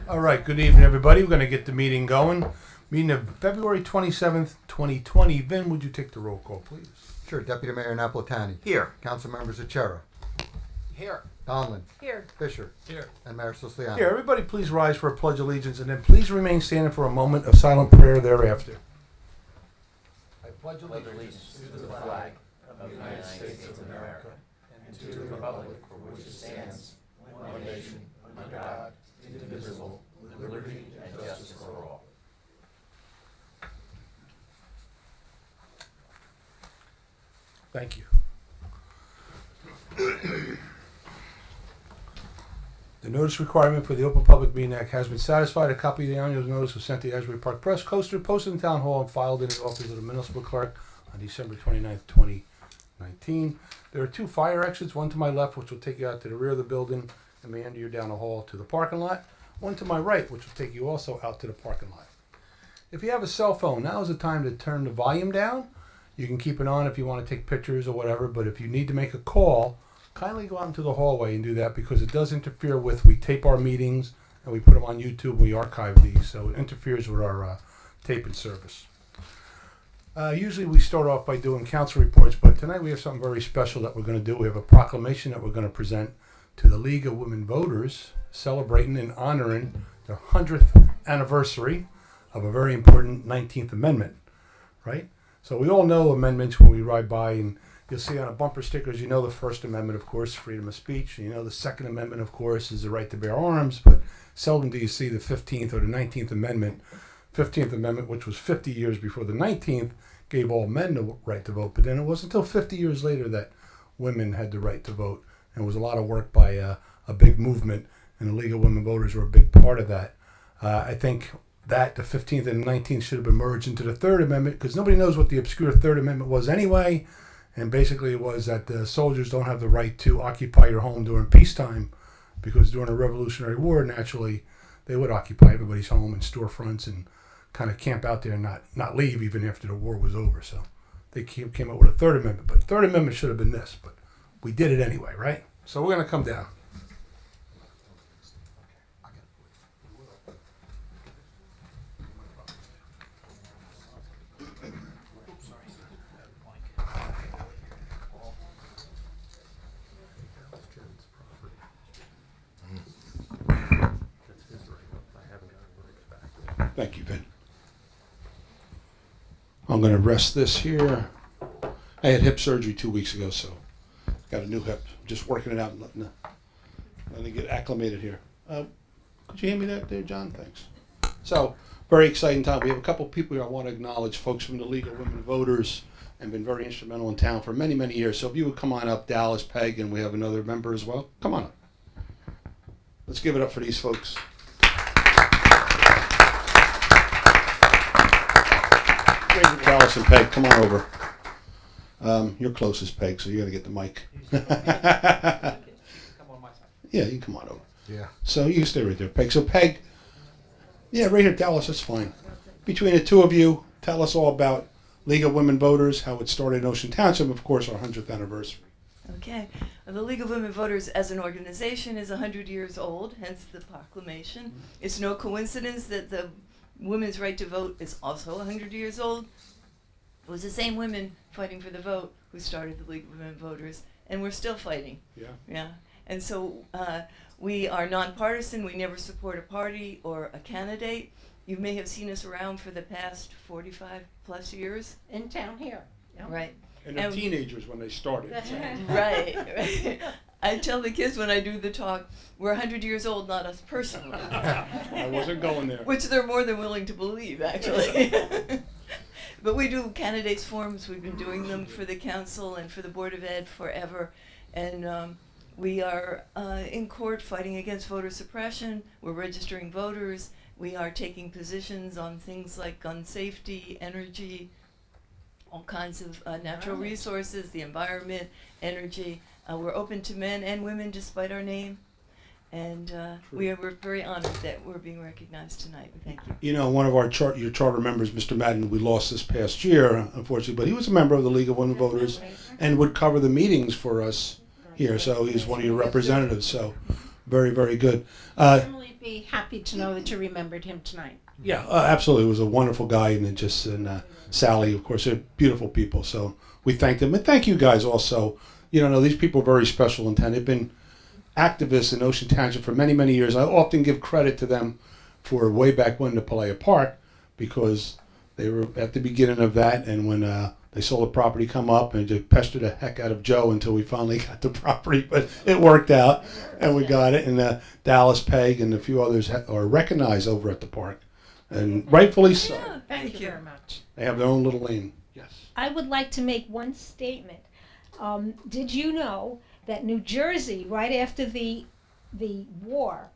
All right, good evening, everybody. We're going to get the meeting going. Meeting of February 27th, 2020. Vin, would you take the roll call, please? Sure. Deputy Mayor Napolitani. Here. Council members Achara. Here. Donlin. Here. Fisher. Here. And Mayor Siciliano. Here, everybody please rise for a pledge of allegiance and then please remain standing for a moment of silent prayer thereafter. I pledge Allegiance to the flag of the United States of America and to the republic for which it stands, one nation, under God, indivisible, with liberty and justice for all. Thank you. The notice requirement for the Open Public Meeting Act has been satisfied. A copy of the annual notice was sent to the Asbury Park Press, posted in Town Hall, and filed in the office of the municipal clerk on December 29th, 2019. There are two fire exits, one to my left, which will take you out to the rear of the building and meander you down the hall to the parking lot. One to my right, which will take you also out to the parking lot. If you have a cell phone, now is the time to turn the volume down. You can keep it on if you want to take pictures or whatever, but if you need to make a call, kindly go out into the hallway and do that because it does interfere with, we tape our meetings and we put them on YouTube and we archive these, so it interferes with our taping service. Usually we start off by doing council reports, but tonight we have something very special that we're going to do. We have a proclamation that we're going to present to the League of Women Voters, celebrating and honoring the 100th anniversary of a very important 19th Amendment, right? So we all know amendments when we ride by, and you'll see on a bumper stickers, you know the First Amendment, of course, freedom of speech. You know the Second Amendment, of course, is the right to bear arms, but seldom do you see the 15th or the 19th Amendment. 15th Amendment, which was 50 years before the 19th, gave all men the right to vote, but then it wasn't until 50 years later that women had the right to vote. And it was a lot of work by a big movement, and the League of Women Voters were a big part of that. I think that the 15th and the 19th should have been merged into the Third Amendment because nobody knows what the obscure Third Amendment was anyway. And basically it was that the soldiers don't have the right to occupy your home during peacetime because during the Revolutionary War, naturally, they would occupy everybody's home and storefronts and kind of camp out there and not leave even after the war was over. So they came up with a Third Amendment. But Third Amendment should have been this, but we did it anyway, right? So we're going to come down. Thank you, Vin. I'm going to rest this here. I had hip surgery 2 weeks ago, so got a new hip. Just working it out and letting it get acclimated here. Could you hand me that there, John? Thanks. So, very exciting time. We have a couple people here I want to acknowledge, folks from the League of Women Voters, and been very instrumental in town for many, many years. So if you would come on up, Dallas, Peg, and we have another member as well. Come on up. Let's give it up for these folks. Dallas and Peg, come on over. You're closest, Peg, so you got to get the mic. Yeah, you can come on over. Yeah. So you can stay right there, Peg. So Peg, yeah, right here, Dallas, that's fine. Between the two of you, tell us all about League of Women Voters, how it started in Ocean Township, of course, our 100th anniversary. Okay. The League of Women Voters as an organization is 100 years old, hence the proclamation. It's no coincidence that the women's right to vote is also 100 years old. It was the same women fighting for the vote who started the League of Women Voters, and we're still fighting. Yeah. Yeah. And so we are nonpartisan. We never support a party or a candidate. You may have seen us around for the past 45 plus years. In town here. Yep. Right. And they're teenagers when they started. That's right. Right. I tell the kids when I do the talk, we're 100 years old, not us personally. I wasn't going there. Which they're more than willing to believe, actually. But we do candidates forums. We've been doing them for the council and for the Board of Ed forever. And we are in court fighting against voter suppression. We're registering voters. We are taking positions on things like gun safety, energy, all kinds of natural resources, the environment, energy. We're open to men and women despite our name. And we're very honored that we're being recognized tonight. Thank you. You know, one of our your charter members, Mr. Madden, we lost this past year, unfortunately, but he was a member of the League of Women Voters and would cover the meetings for us here, so he's one of your representatives. So very, very good. Certainly be happy to know that you remembered him tonight. Yeah, absolutely. He was a wonderful guy, and Sally, of course, they're beautiful people. So we thank them, and thank you guys also. These people are very special in town. They've been activists in Ocean Township for many, many years. I often give credit to them for way back when to play a part, because they were at the beginning of that, and when they saw the property come up, and just pestered the heck out of Joe until we finally got the property, but it worked out, and we got it, and Dallas Peg and a few others are recognized over at the park, and rightfully so. Yeah, Thank you very much. They have their own little lane. Yes. I would like to make one statement. Did you know that New Jersey, right after the war,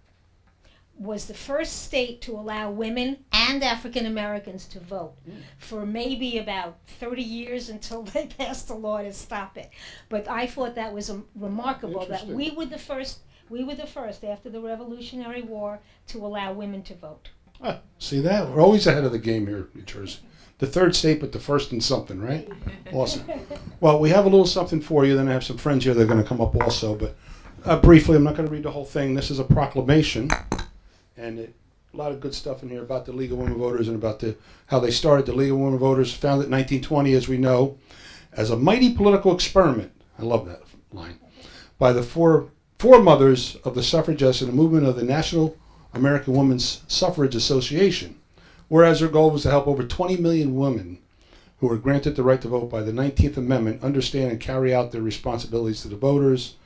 was the first state to allow women and African Americans to vote for maybe about 30 years until they passed a law to stop it. But I thought that was remarkable that we were the first after the Revolutionary War to allow women to vote. See that? We're always ahead of the game here, New Jersey. The third state, but the first in something, right? Awesome. Well, we have a little something for you. Then I have some friends here that are going to come up also. But briefly, I'm not going to read the whole thing. This is a proclamation, and a lot of good stuff in here about the League of Women Voters and about how they started. The League of Women Voters, founded in 1920, as we know, as a mighty political experiment. I love that line. By the foremothers of the suffragettes in the movement of the National American Women's Suffrage Association. Whereas their goal was to help over 20 million women who were granted the right to vote by the 19th Amendment understand and carry out their responsibilities to the voters.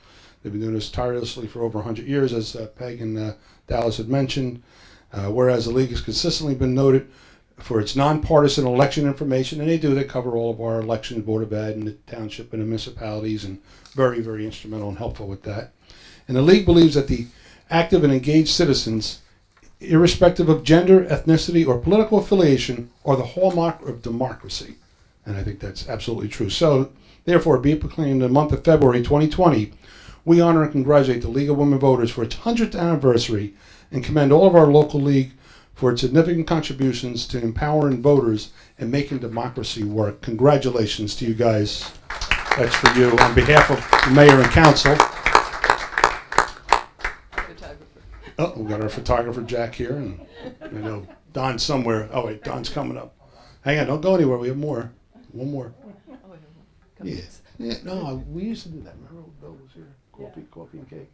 They've been doing this tirelessly for over 100 years, as Peg and Dallas had mentioned. Whereas the League has consistently been noted for its nonpartisan election information, and they cover all of our elections, Board of Ed, and the Township and the municipalities, and very, very instrumental and helpful with that. And the League believes that the active and engaged citizens, irrespective of gender, ethnicity, or political affiliation, are the hallmark of democracy. And I think that's absolutely true. So, therefore, be it proclaimed in the month of February 2020, we honor and congratulate the League of Women Voters for its 100th anniversary and commend all of our local league for its significant contributions to empowering voters and making democracy work. Congratulations to you guys. That's for you. On behalf of the mayor and council. Oh, we got our photographer Jack here, and I know Don's somewhere. Oh wait, Don's coming up. Hang on, don't go anywhere. We have more. One more. Yeah. No, we used to do that. Remember when Bill was here? Coffee and cake.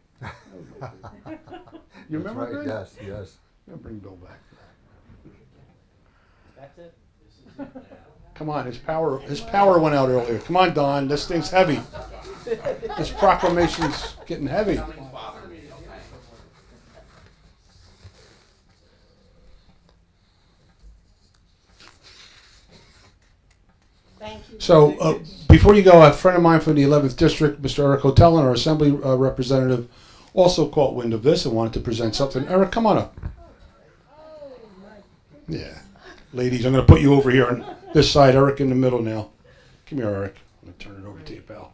You remember? That's right, Greg? yes. I'm gonna bring Bill back. That's it? Come on, his power went out earlier. Come on, Don, this thing's heavy. This proclamation's getting heavy. Thank you. So before you go, a friend of mine from the 11th District, Mr. Eric Hotelin, our Assembly representative, also caught wind of this and wanted to present something. Eric, come on up. Yeah. Ladies, I'm going to put you over here on this side. Eric in the middle now. Come here, Eric. I'm going to turn it over to you, pal.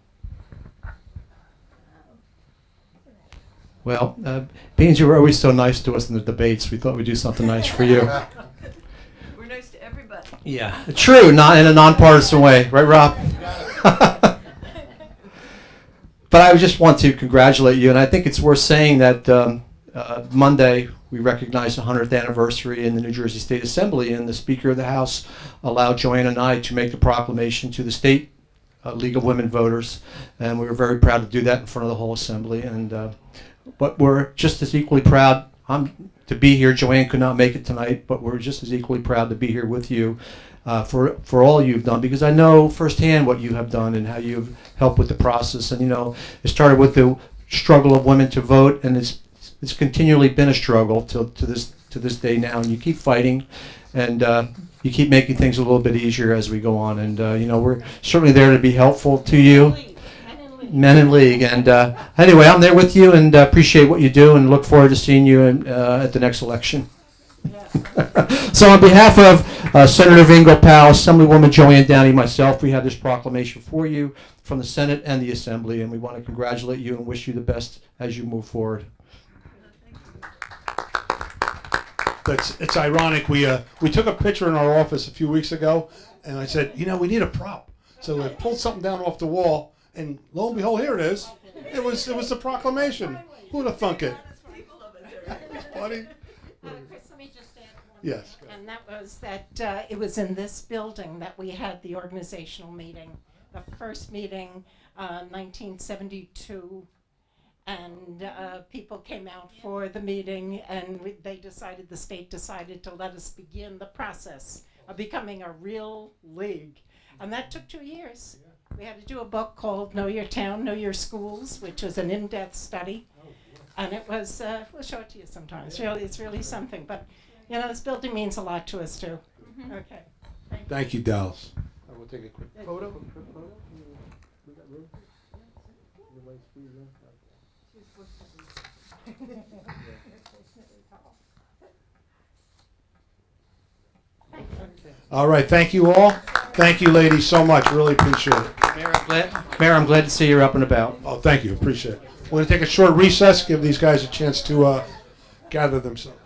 Well, being you were always so nice to us in the debates, we thought we'd do something nice for you. We're nice to everybody. Yeah, true, not in a nonpartisan way, right, Rob? But I just want to congratulate you, and I think it's worth saying that Monday we recognized the 100th anniversary in the New Jersey State Assembly, and the Speaker of the House allowed Joanne and I to make the proclamation to the State League of Women Voters, and we were very proud to do that in front of the whole Assembly. And but we're just as equally proud to be here. Joanne could not make it tonight, but we're just as equally proud to be here with you for all you've done, because I know firsthand what you have done and how you've helped with the process. And it started with the struggle of women to vote, and it's continually been a struggle to this day now. And you keep fighting, and you keep making things a little bit easier as we go on. And we're certainly there to be helpful to you. Men in League. And anyway, I'm there with you and appreciate what you do and look forward to seeing you at the next election. So on behalf of Senator Vingo Powell, Assemblywoman Joanne Downey, myself, we have this proclamation for you from the Senate and the Assembly, and we want to congratulate you and wish you the best as you move forward. It's ironic. We took a picture in our office a few weeks ago, and I said, we need a prop. So I pulled something down off the wall, and lo and behold, here it is. It was a proclamation. Who'd have thunk it? Funny. Chris, let me just add one. Yes. And that was that it was in this building that we had the organizational meeting, the first meeting, 1972. And people came out for the meeting, and the state decided to let us begin the process of becoming a real league. And that took 2 years. We had to do a book called Know Your Town, Know Your Schools, which was an in-depth study. And it was, we'll show it to you sometimes. It's really something. But, you know, this building means a lot to us, too. Okay. Thank you, Dallas. I will take a quick photo. We got room? All right, thank you all. Thank you, ladies, so much. Really appreciate it. Mayor, I'm glad to see you're up and about. Oh, thank you. Appreciate it. We're going to take a short recess, give these guys a chance to gather themselves.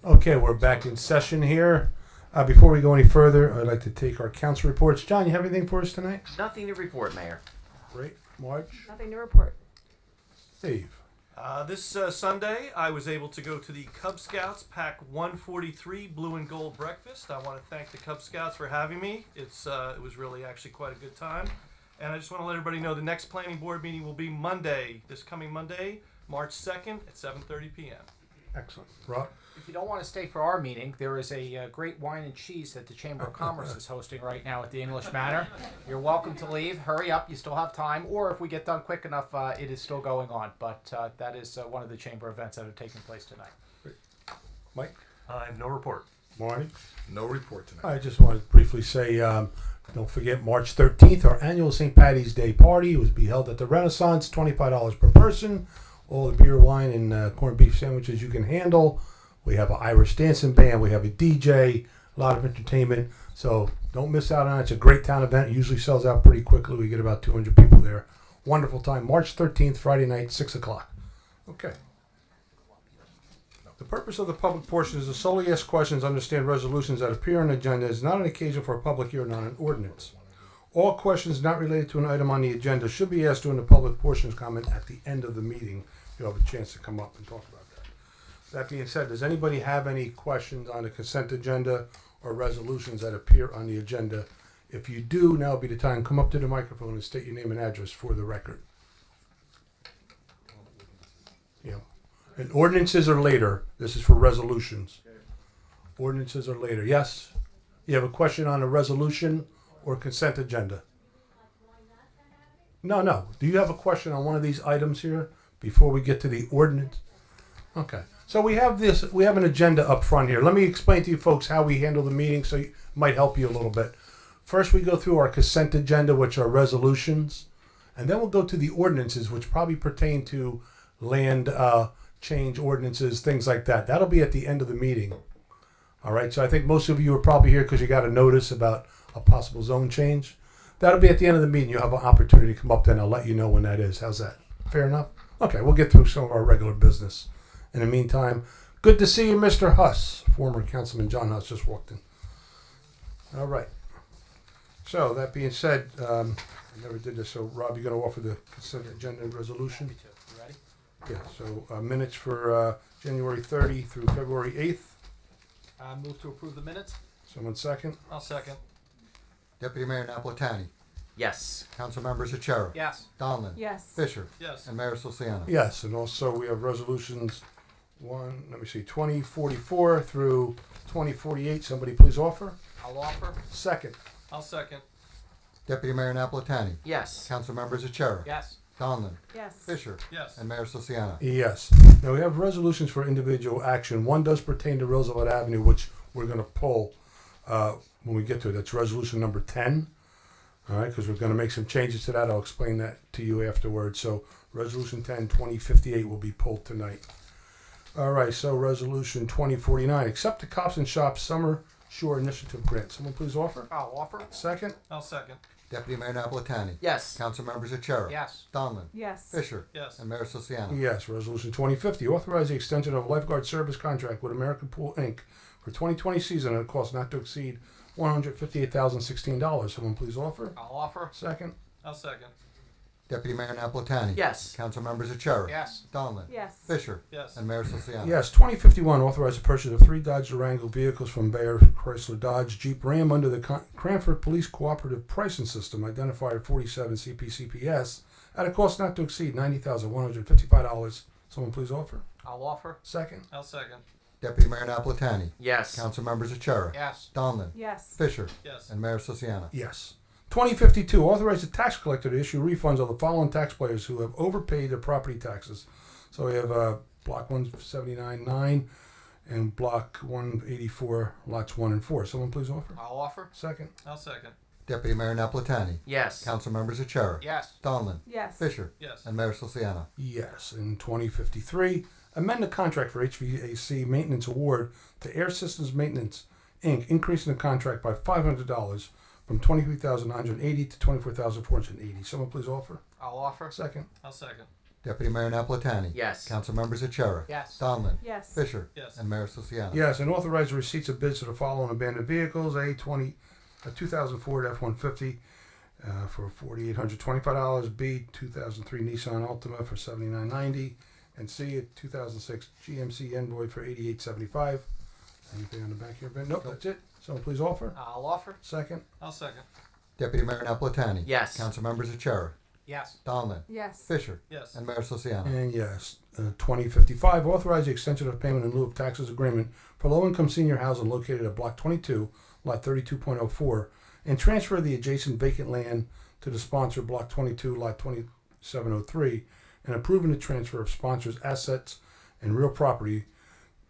Okay, we're back in session here. Before we go any further, I'd like to take our council reports. John, you have anything for us tonight? Nothing to report, Mayor. Great. Marge? Nothing to report. Steve? This Sunday, I was able to go to the Cub Scouts Pack 143 Blue and Gold Breakfast. I want to thank the Cub Scouts for having me. It was really actually quite a good time. And I just want to let everybody know the next planning board meeting will be Monday, this coming Monday, March 2nd at 7:30 p.m. Excellent. Rob? If you don't want to stay for our meeting, there is a great wine and cheese that the Chamber of Commerce is hosting right now at the English Manor. You're welcome to leave. Hurry up. You still have time. Or if we get done quick enough, it is still going on. But that is one of the Chamber events that are taking place tonight. Mike? I have no report. Marty? No report tonight. I just want to briefly say, don't forget March 13th, our annual St. Patty's Day party will be held at the Renaissance, $25 per person. All the beer, wine, and corned beef sandwiches you can handle. We have an Irish dancing band. We have a DJ, a lot of entertainment. So don't miss out on it. It's a great town event. It usually sells out pretty quickly. We get about 200 people there. Wonderful time. March 13th, Friday night, 6 o'clock. Okay. The purpose of the public portion is to solely ask questions, understand resolutions that appear on the agenda. Is not an occasion for a public hearing on an ordinance. All questions not related to an item on the agenda should be asked during the public portions comment at the end of the meeting. You'll have a chance to come up and talk about that. That being said, does anybody have any questions on the consent agenda or resolutions that appear on the agenda? If you do, now would be the time. Come up to the microphone and state your name and address for the record. Yeah. And ordinances are later. This is for resolutions. Ordinances are later. Yes? You have a question on a resolution or consent agenda? No. Do you have a question on one of these items here before we get to the ordinance? Okay. So we have an agenda up front here. Let me explain to you folks how we handle the meeting so it might help you a little bit. First we go through our consent agenda, which are resolutions, and then we'll go to the ordinances, which probably pertain to land change ordinances, things like that. That'll be at the end of the meeting. All right, so I think most of you are probably here because you got a notice about a possible zone change. That'll be at the end of the meeting. You'll have an opportunity to come up then. I'll let you know when that is. How's that? Fair enough? Okay, we'll get through some of our regular business. In the meantime, good to see you, Mr. Huss. Former Councilman John Huss just walked in. All right. So, that being said, I never did this, so Rob, you're going to offer the consent agenda resolution? Me too. You ready? Yeah, so minutes for January 30 through February 8th. Move to approve the minutes. Someone second? I'll second. Deputy Mayor Napolitani. Yes. Council members Achara. Yes. Donlin. Yes. Fisher. Yes. And Mayor Sulciano. Yes, and also we have resolutions 2044 through 2048. Somebody please offer. I'll offer. Second. I'll second. Deputy Mayor Napolitani. Yes. Council members Achara. Yes. Donlin. Yes. Fisher. Yes. And Mayor Sulciano. Yes. Now we have resolutions for individual action. One does pertain to Roosevelt Avenue, which we're going to pull when we get to it. That's resolution number 10. All right, because we're going to make some changes to that. I'll explain that to you afterwards. So resolution 10, 2058 will be pulled tonight. All right, so resolution 2049. Accept the Cops and Shops Summer Shore Initiative Grant. Someone please offer. I'll offer. Second. I'll second. Deputy Mayor Napolitani. Yes. Council members Achara. Yes. Donlin. Yes. Fisher. Yes. And Mayor Sulciano. Yes, resolution 2050. Authorize the extension of lifeguard service contract with American Pool, Inc. for 2020 season at a cost not to exceed $158,016. Someone please offer. I'll offer. Second. I'll second. Deputy Mayor Napolitani. Yes. Council members Achara. Yes. Donlin. Yes. Fisher. Yes. And Mayor Siciliano. Yes, 2051, authorize the purchase of 3 Dodge Durango vehicles from Bayer Chrysler Dodge Jeep Ram under the Cranford Police Cooperative Pricing System, identified at 47 CPCPS, at a cost not to exceed $90,155. Someone please offer. I'll offer. Second. I'll second. Deputy Mayor Napolitani. Yes. Council members Achara. Yes. Donlin. Yes. Fisher. Yes. And Mayor Siciliano. Yes. 2052, authorize the tax collector to issue refunds of the following taxpayers who have overpaid their property taxes. So we have Block 179-9 and Block 184, Lots 1 and 4. Someone please offer. I'll offer. Second. I'll second. Deputy Mayor Napolitani. Yes. Council members Achara. Yes. Donlin. Yes. Fisher. Yes. And Mayor Siciliano. Yes. In 2053, amend the contract for HVAC maintenance award to Air Systems Maintenance, Inc., increasing the contract by $500 from $23,980 to $24,480. Someone please offer. I'll offer. Second. I'll second. Deputy Mayor Napolitani. Yes. Council members Achara. Yes. Donlin. Yes. Fisher. Yes. And Mayor Siciliano. Yes, and authorize the receipts of bids for the following abandoned vehicles: a 2004 F-150 for $4,825, B 2003 Nissan Altima for $79.90, and C a 2006 GMC Envoy for $88.75. Anything on the back here, Ben? Nope, that's it. Someone please offer. I'll offer. Second. I'll second. Deputy Mayor Napolitani. Yes. Council members Achara. Yes. Donlin. Yes. Fisher. Yes. And Mayor Siciliano. And yes, 2055, authorize the extension of payment in lieu of taxes agreement for low-income senior housing located at Block 22, Lot 32.04, and transfer the adjacent vacant land to the sponsor, Block 22, Lot 2703, and approving the transfer of sponsor's assets and real property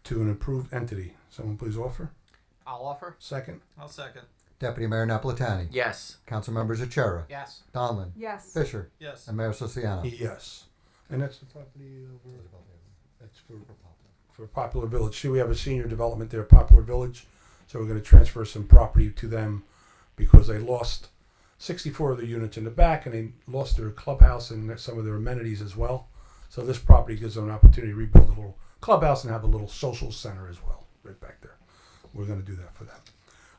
to an approved entity. Someone please offer. I'll offer. Second. I'll second. Deputy Mayor Napolitani. Yes. Council members Achara. Yes. Donlin. Yes. Fisher. Yes. And Mayor Siciliano. Yes. And that's the property over. That's for Popular Village. See, we have a senior development there, Popular Village. So we're going to transfer some property to them because they lost 64 of the units in the back, and they lost their clubhouse and some of their amenities as well. So this property gives them an opportunity to rebuild a little clubhouse and have a little social center as well, right back there. We're going to do that for them.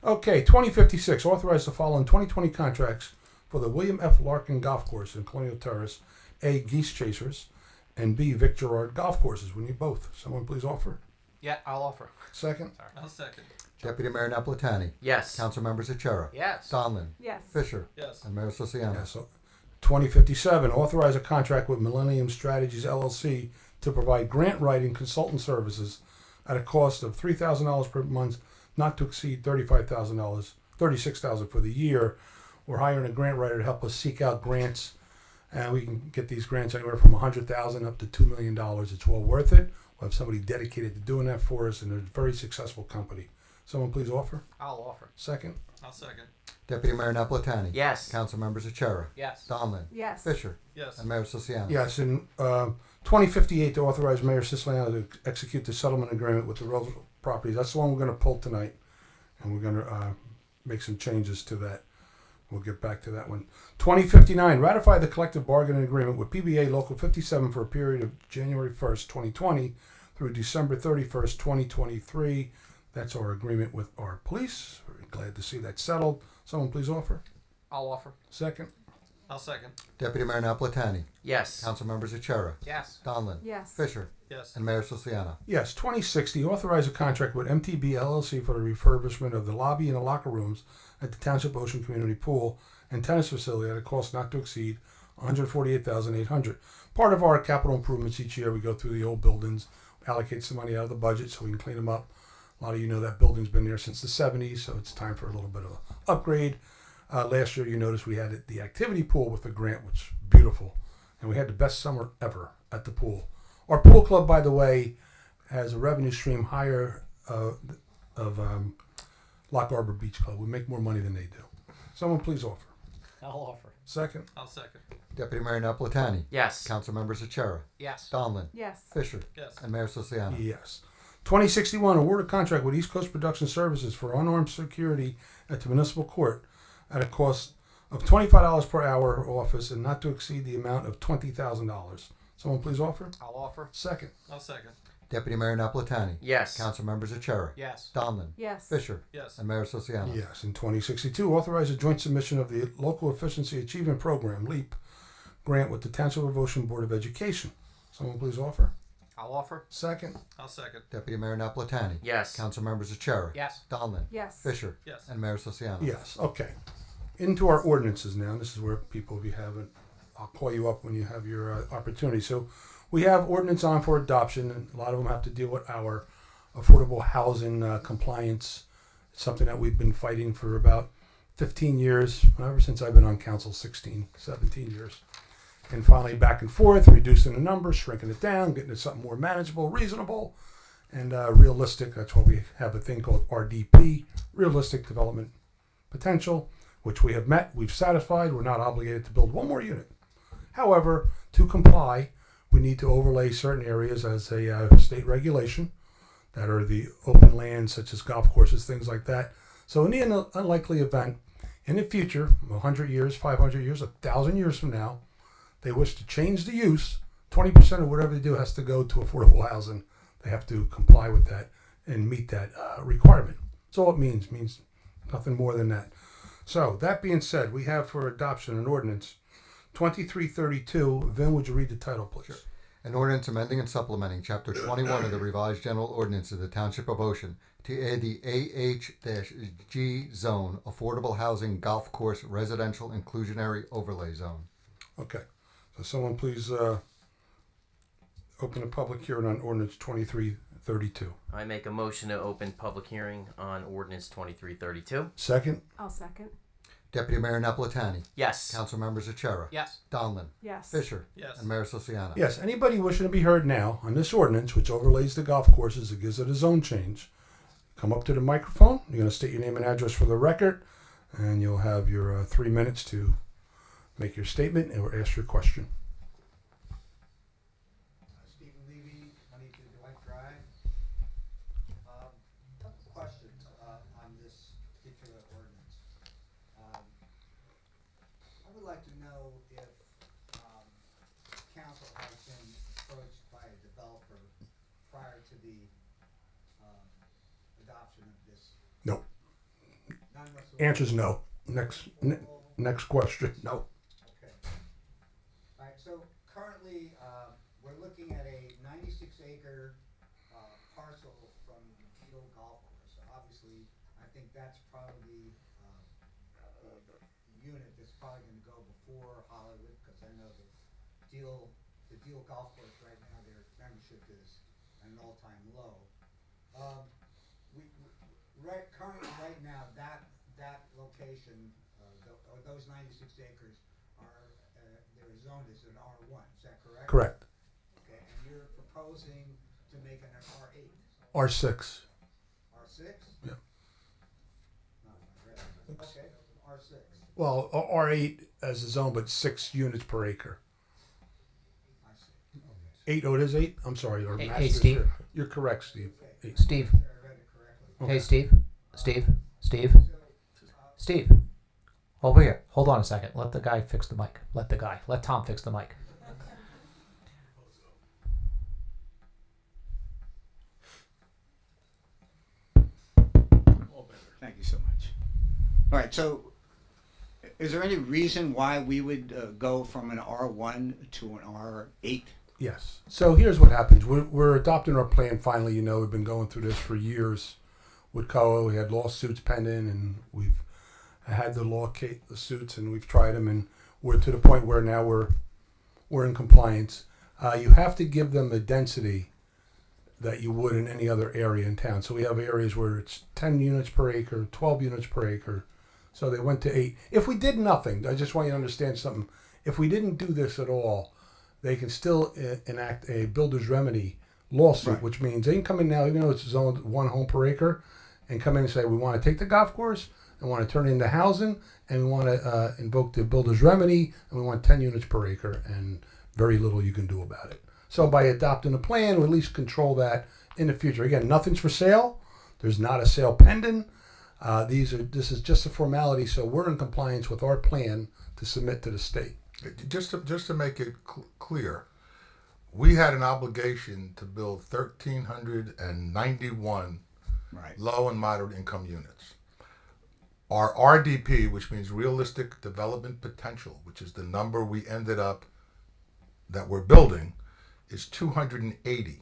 Okay, 2056, authorize the following 2020 contracts for the William F. Larkin Golf Course in Colonial Terrace, A, Geese Chasers, and B, Vic Gerard Golf Courses. We need both. Someone please offer. Yeah, I'll offer. Second. I'll second. Deputy Mayor Napolitani. Yes. Council members Achara. Yes. Donlin. Yes. Fisher. Yes. And Mayor Siciliano. Yeah, so 2057, authorize a contract with Millennium Strategies LLC to provide grant writing consultant services at a cost of $3,000 per month, not to exceed $35,000, $36,000 for the year. We're hiring a grant writer to help us seek out grants, and we can get these grants anywhere from $100,000 up to $2 million. It's well worth it. We'll have somebody dedicated to doing that for us, and they're a very successful company. Someone please offer. I'll offer. Second. I'll second. Deputy Mayor Napolitani. Yes. Council members Achara. Yes. Donlin. Yes. Fisher. Yes. And Mayor Siciliano. Yes, in 2058, to authorize Mayor Siciliano to execute the settlement agreement with the real properties. That's the one we're going to pull tonight, and we're going to make some changes to that. We'll get back to that one. 2059, ratify the collective bargaining agreement with PBA Local 57 for a period of January 1st, 2020 through December 31st, 2023. That's our agreement with our police. Very glad to see that settled. Someone please offer. I'll offer. Second. I'll second. Deputy Mayor Napolitani. Yes. Council members Achara. Yes. Donlin. Yes. Fisher. Yes. And Mayor Siciliano. Yes, 2060, authorize a contract with MTB LLC for the refurbishment of the lobby and the locker rooms at the Township Ocean Community Pool and tennis facility at a cost not to exceed $148,800. Part of our capital improvements each year, we go through the old buildings, allocate some money out of the budget so we can clean them up. A lot of you know that building's been there since the 70s, so it's time for a little bit of an upgrade. Last year, you noticed we had the activity pool with the grant, which is beautiful. And we had the best summer ever at the pool. Our pool club, by the way, has a revenue stream higher of Lock Harbor Beach Club. We make more money than they do. Someone please offer. I'll offer. Second. I'll second. Deputy Mayor Napolitani. Yes. Council members Achara. Yes. Donlin. Yes. Fisher. Yes. And Mayor Siciliano. Yes. 2061, award a contract with East Coast Production Services for unarmed security at the municipal court at a cost of $25 per hour office and not to exceed the amount of $20,000. Someone please offer. I'll offer. Second. I'll second. Deputy Mayor Napolitani. Yes. Council members Achara. Yes. Donlin. Yes. Fisher. Yes. And Mayor Siciliano. Yes. In 2062, authorize a joint submission of the Local Efficiency Achievement Program, LEAP, grant with the Township of Ocean Board of Education. Someone please offer. I'll offer. Second. I'll second. Deputy Mayor Napolitani. Yes. Council members Achara. Yes. Donlin. Yes. Fisher. Yes. And Mayor Sosiano. Yes, okay. Into our ordinances now. This is where people, if you haven't, I'll call you up when you have your opportunity. So we have ordinance on for adoption, and a lot of them have to deal with our affordable housing compliance. It's something that we've been fighting for about 15 years, ever since I've been on council, 16, 17 years. And finally back and forth, reducing the numbers, shrinking it down, getting it something more manageable, reasonable, and realistic. That's why we have a thing called RDP, Realistic Development Potential, which we have met, we've satisfied. We're not obligated to build one more unit. However, to comply, we need to overlay certain areas as a state regulation that are the open lands, such as golf courses, things like that. So in the unlikely event, in the future, 100 years, 500 years, 1,000 years from now, they wish to change the use, 20% of whatever they do has to go to affordable housing. They have to comply with that and meet that requirement. That's all it means. It means nothing more than that. So that being said, we have for adoption an ordinance 2332. Vin, would you read the title, please? Sure. An ordinance amending and supplementing Chapter 21 of the Revised General Ordinance of the Township of Ocean to add the AH-G zone, Affordable Housing Golf Course Residential Inclusionary Overlay Zone. Okay. So someone please open a public hearing on ordinance 2332. I make a motion to open public hearing on ordinance 2332. Second? I'll second. Deputy Mayor Napolitani. Yes. Council members Achara. Yes. Donlin. Yes. Fisher. Yes. And Mayor Sosiano. Yes. Anybody wishing to be heard now on this ordinance, which overlays the golf courses, it gives it a zone change, come up to the microphone. You're going to state your name and address for the record, and you'll have your 3 minutes to make your statement or ask your question. Stephen Levy, 22 Dwight Drive. Couple questions on this particular ordinance. I would like to know if council has been approached by a developer prior to the adoption of this. No. None whatsoever. Answer's no. Next question. No. Okay. All right, so currently, we're looking at a 96-acre parcel from the Beetle Golf Course. So obviously, I think that's probably the unit that's probably going to go before Hollywood, because I know the Deal Golf Course right now, their membership is at an all-time low. Currently, right now, that location, or those 96 acres are, they're zoned as an R1, is that correct? Correct. Okay, and you're proposing to make it an R8? R6. R6? Yeah. No, I read it. Okay, R6. Well, R8 as a zone, but 6 units per acre. I see. Okay. 8. Oh, it is 8? I'm sorry. Our Hey, master's Steve. here. You're correct, Steve. Okay. 8. Steve. Sure I read it correctly. Hey, Okay. Steve. Over here. Hold on a second. Let the guy fix the mic. Let Tom fix the mic. Thank you so much. All right, so is there any reason why we would go from an R1 to an R8? Yes. So here's what happens. We're adopting our plan finally. You know, we've been going through this for years with COA. We had lawsuits pending, and we've had the suits, and we've tried them, and we're to the point where now we're in compliance. You have to give them the density that you would in any other area in town. So we have areas where it's 10 units per acre, 12 units per acre. So they went to 8. If we did nothing, I just want you to understand something. If we didn't do this at all, they can still enact a builder's remedy lawsuit, Right. which means they can come in now, even though it's zoned 1 home per acre, and come in and say, we want to take the golf course and want to turn it into housing, and we want to invoke the builder's remedy, and we want 10 units per acre, and very little you can do about it. So by adopting a plan, we at least control that in the future. Again, nothing's for sale. There's not a sale pending. This is just a formality, so we're in compliance with our plan to submit to the state. Just to make it clear, we had an obligation to build 1,391 Right. low and moderate income units. Our RDP, which means realistic development potential, which is the number we ended up that we're building is 280.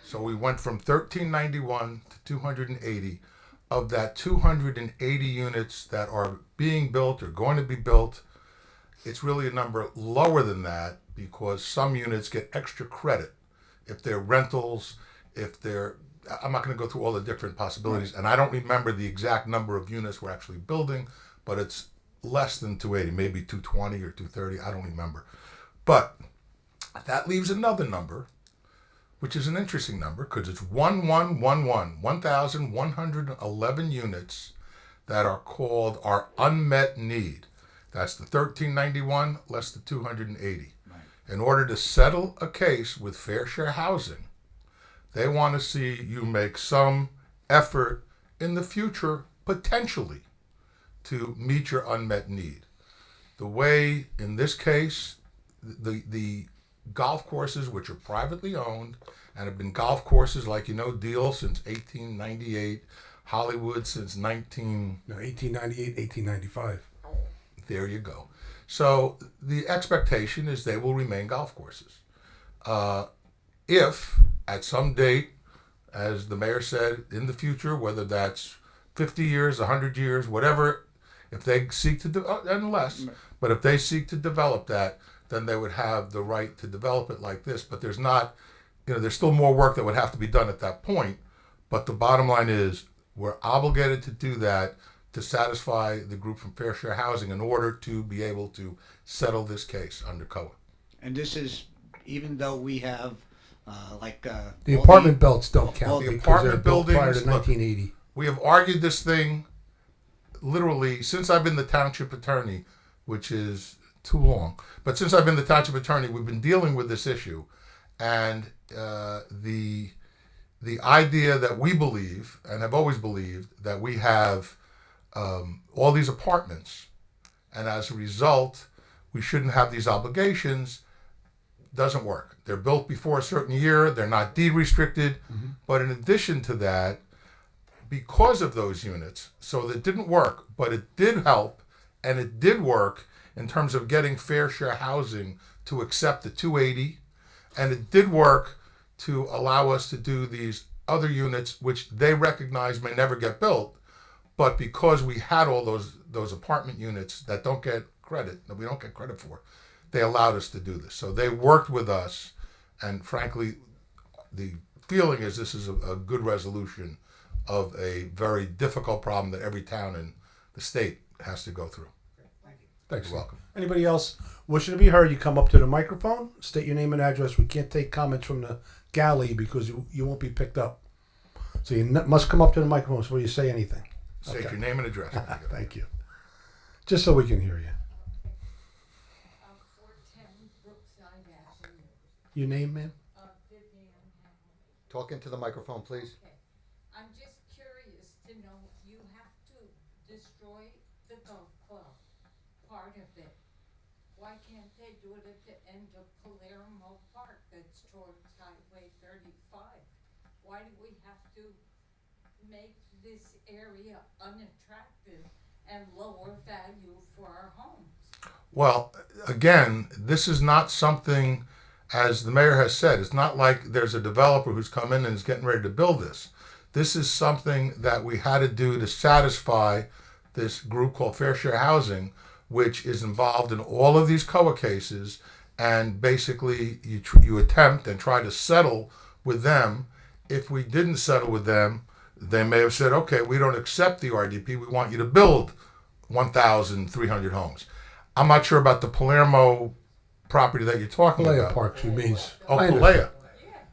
So we went from 1391 to 280. Of that 280 units that are being built or going to be built, it's really a number lower than that because some units get extra credit if they're rentals, if they're, I'm not going to go through all the different possibilities, and I don't remember the exact number of units we're actually building, but it's less than 280, maybe 220 or 230, I don't remember. But that leaves another number, which is an interesting number because it's 1,111 units that are called our unmet need. That's the 1391 less the 280. Right. In order to settle a case with Fair Share Housing, they want to see you make some effort in the future, potentially, to meet your unmet need. The way, in this case, the golf courses, which are privately owned and have been golf courses like Deal since 1898, Hollywood since 1898, 1895. There you go. So the expectation is they will remain golf courses. If at some date, as the mayor said, in the future, whether that's 50 years, 100 years, whatever, if they seek to, and less, but if they seek to develop that, then they would have the right to develop it like this. But there's not, there's still more work that would have to be done at that point. But the bottom line is we're obligated to do that to satisfy the group from Fair Share Housing in order to be able to settle this case under COA. And this is, even though we have, the apartment belts don't count The because apartment they're built prior to buildings, look, 1980. we have argued this thing literally since I've been the township attorney, which is too long. But since I've been the township attorney, we've been dealing with this issue, and the idea that we believe and have always believed that we have all these apartments, and as a result, we shouldn't have these obligations, doesn't work. They're built before a certain year. They're not deed restricted. Mm-hmm. But in addition to that, because of those units, so that didn't work, but it did help, and it did work in terms of getting Fair Share Housing to accept the 280, and it did work to allow us to do these other units, which they recognize may never get built, but because we had all those apartment units that don't get credit, that we don't get credit for, they allowed us to do this. So they worked with us, and frankly, the feeling is this is a good resolution of a very difficult problem that every town in the state has to go through. Thank you. Thanks. You're welcome. Anybody else wishing to be heard, you come up to the microphone, state your name and address. We can't take comments from the galley because you won't be picked up. So you must come up to the microphone before you say anything. State Okay. your name and address. Thank you. Just so we can hear you. 410 Brookside Avenue. Your name, ma'am? Vivian Hamlin. Talk into the microphone, please. Okay. I'm just curious to know, you have to destroy the golf club, part of it. Why can't they do it at the end of Palermo Park that's towards Highway 35? Why do we have to make this area unattractive and lower value for our homes? Well, again, this is not something, as the mayor has said, it's not like there's a developer who's come in and is getting ready to build this. This is something that we had to do to satisfy this group called Fair Share Housing, which is involved in all of these COA cases, and basically you attempt and try to settle with them. If we didn't settle with them, they may have said, okay, we don't accept the RDP, we want you to build 1,300 homes. I'm not sure about the Palermo property that you're talking Palea about. Park, she means. Oh, I understand. Palea.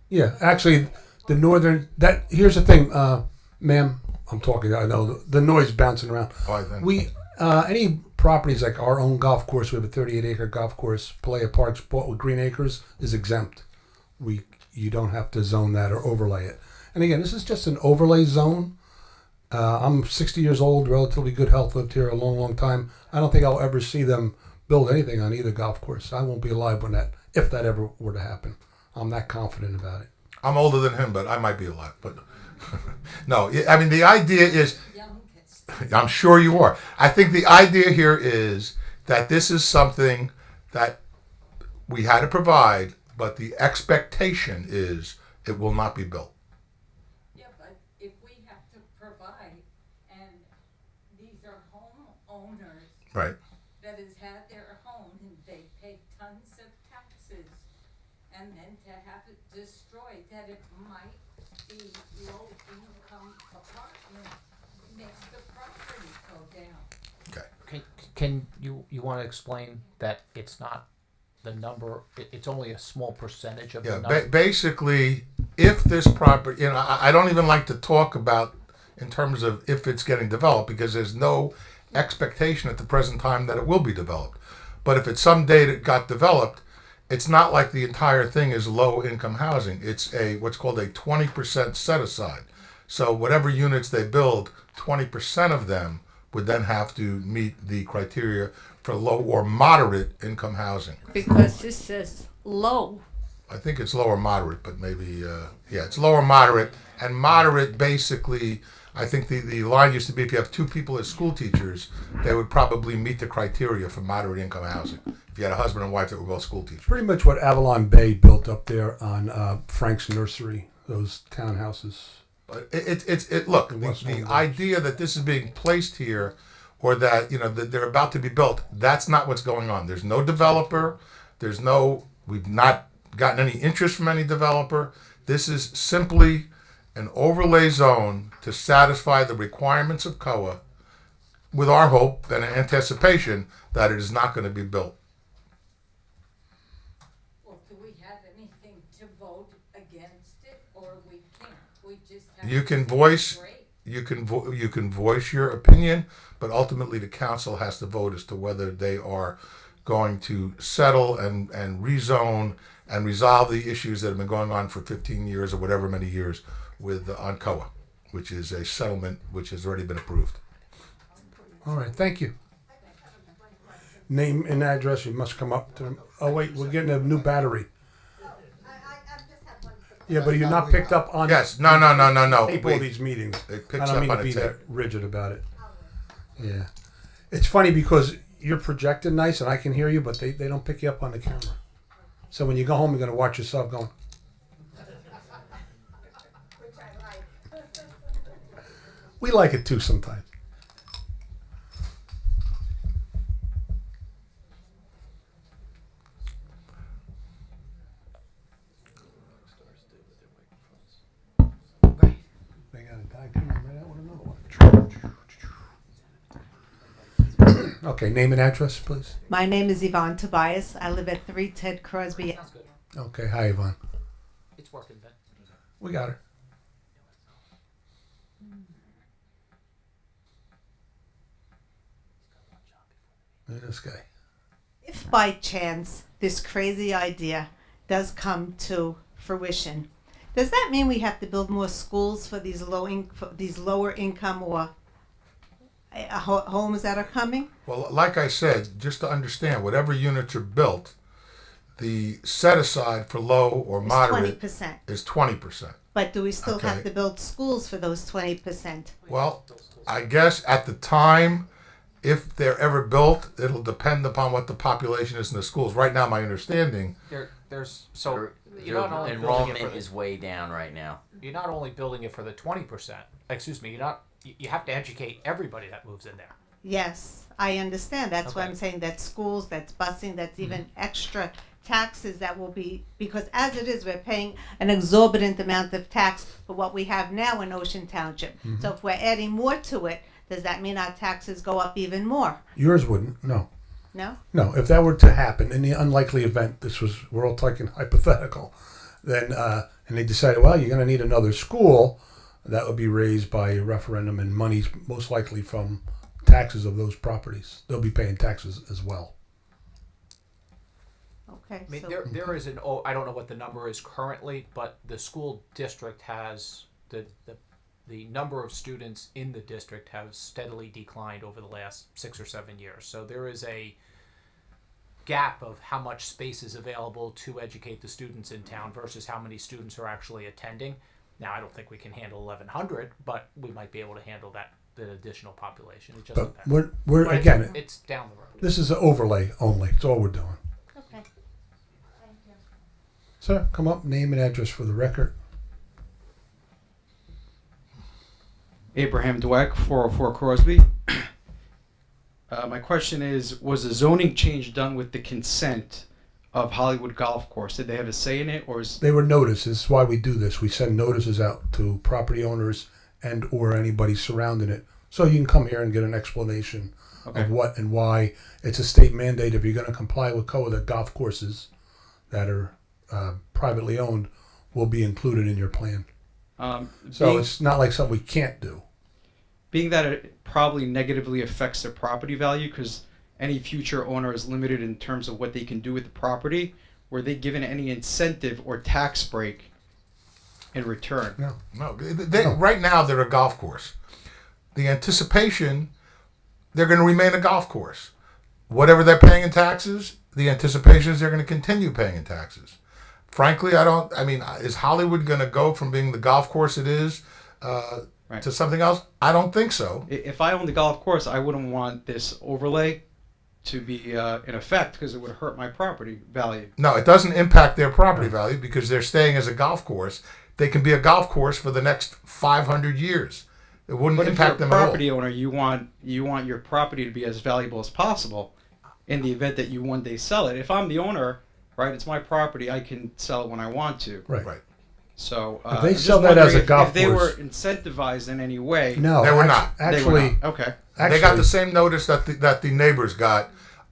Yeah, actually, the northern, here's the thing, ma'am, I'm talking, I know the noise bouncing around. All right, then. We, any properties like our own golf course, we have a 38-acre golf course, Palea Park's bought with green acres, is exempt. You don't have to zone that or overlay it. And again, this is just an overlay zone. I'm 60 years old, relatively good health, lived here a long, long time. I don't think I'll ever see them build anything on either golf course. I won't be alive when if that ever were to happen. I'm that confident about it. I'm older than him, but I might be alive. But no, I mean, the idea is, I'm sure you are. I think the idea here is that this is something that we had to provide, but the expectation is it will not be built. Yeah, but if we have to provide, and these are homeowners Right. that has had their home and they pay tons of taxes, and then to have it destroyed, that it might be low income apartment makes the property go down. Okay. Can you want to explain that it's not the number? It's only a small percentage of Yeah. the number. Basically, if this property, you know, I don't even like to talk about in terms of if it's getting developed because there's no expectation at the present time that it will be developed. But if it's someday that got developed, it's not like the entire thing is low income housing. It's a what's called a 20% set aside. So whatever units they build, 20% of them would then have to meet the criteria for low or moderate income housing. Because this says low. I think it's lower moderate, but maybe, yeah, it's lower moderate. And moderate, basically, I think the line used to be if you have two people as school teachers, they would probably meet the criteria for moderate income housing. If you had a husband and wife that were both school teachers. Pretty much what Avalon Bay built up there on Frank's Nursery, those townhouses. But look, In West the Long Beach. idea that this is being placed here or that, you know, that they're about to be built, that's not what's going on. There's no developer. We've not gotten any interest from any developer. This is simply an overlay zone to satisfy the requirements of COA with our hope and anticipation that it is not going to be built. Well, do we have anything to vote against it, or we can't? We just have You to can say voice, great. you can voice your opinion, but ultimately the council has to vote as to whether they are going to settle and rezone and resolve the issues that have been going on for 15 years or whatever many years with on COA, which is a settlement which has already been approved. All right, thank you. Name and address, you must come up to. Oh wait, we're getting a new battery. Yeah, but you're not picked up on. Yes, no. Tape all these meetings. It I picks don't up mean on to a be tape. that rigid about it. Yeah, it's funny because you're projecting nice and I can hear you, but they don't pick you up on the camera. So when you go home, you're gonna watch yourself going. We like it too sometimes. They got a guy coming right out with another one. Okay, name and address, please. My name is Yvonne Tobias. I live at 3 Ted Crosby. Sounds good. Okay, hi Yvonne. It's working then. We got her. Look at this guy. If by chance this crazy idea does come to fruition, does that mean we have to build more schools for these lower income or homes that are coming? Well, like I said, just to understand, whatever units are built, the set aside for low or It's moderate 20%. is 20%. But do we still have Okay. to build schools for those 20%? Well, I guess at the time, if they're ever built, it'll depend upon what the population is in the schools. Right now, my understanding, There's so Their you're not only building it enrollment for the, is way down right now. you're not only building it for the 20%. Excuse me. You have to educate everybody that moves in there. Yes, I understand. That's why Okay. I'm saying that schools, that's busing, that's even extra taxes that will be, because as it is, we're paying an exorbitant amount of tax for what we have now in Ocean Township. So if we're adding more to it, does that mean our taxes go up even more? Yours wouldn't, no. No? No, if that were to happen, in the unlikely event, we're all talking hypothetical, then, and they decided, well, you're going to need another school, that would be raised by a referendum and money's most likely from taxes of those properties. They'll be paying taxes as well. Okay. I mean, So there is I don't know what the number is currently, but the school district has the number of students in the district have steadily declined over the last 6 or 7 years. So there is a gap of how much space is available to educate the students in town versus how many students are actually attending. Now, I don't think we can handle 1,100, but we might be able to handle the additional population. It just But depends. we're But again, it's down the road. this is an overlay only. It's all we're doing. okay. Sir, come up, name and address for the record. Abraham Dweck, 404 Crosby. My question is, was the zoning change done with the consent of Hollywood Golf Course? Did they have a say in it, or is... They were noticed. This is why we do this. We send notices out to property owners and or anybody surrounding it. So you can come here and get an explanation of what and why. It's a state mandate. If you're going to comply with code, that golf courses that are privately owned will be included in your plan. So it's not like something we can't do. Being that it probably negatively affects their property value, because any future owner is limited in terms of what they can do with the property, were they given any incentive or tax break in return? No. Right now, they're a golf course. The anticipation, they're going to remain a golf course. Whatever they're paying in taxes, the anticipation is they're going to continue paying in taxes. Frankly, is Hollywood going to go from being the golf course it is to something else? I don't think so. If I owned the golf course, I wouldn't want this overlay to be in effect, because it would hurt my property value. No, it doesn't impact their property value because they're staying as a golf course. They can be a golf course for the next 500 years. It wouldn't impact them at all. But if you're a property owner, you want your property to be as valuable as possible in the event that you one day sell it. If I'm the owner, right, it's my property, I can sell it when I want to. Right. So if they sell that as a golf if they course, were incentivized in any way. No, they were not. Actually, okay. They got the same notice that the neighbors got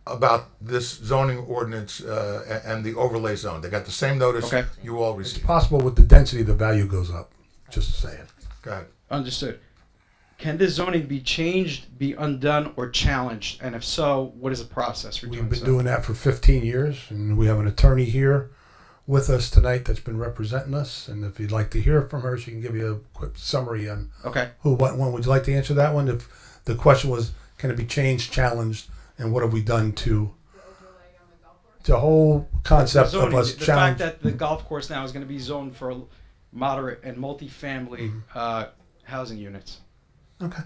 about this zoning ordinance and the overlay zone. They got the same notice you all received. It's possible with the density, the value goes up. Just saying. Go ahead. Understood. Can this zoning be changed, be undone, or challenged? And if so, what is the process for doing We've been so? doing that for 15 years, and we have an attorney here with us tonight that's been representing us. And if you'd like to hear from her, she can give you a quick summary on who, what, when. Would you like to answer that one? If the question was, can it be changed, challenged, and what have we done to the whole concept of us the challenge? fact that the golf course now is going to be zoned for moderate and multifamily housing units. Okay.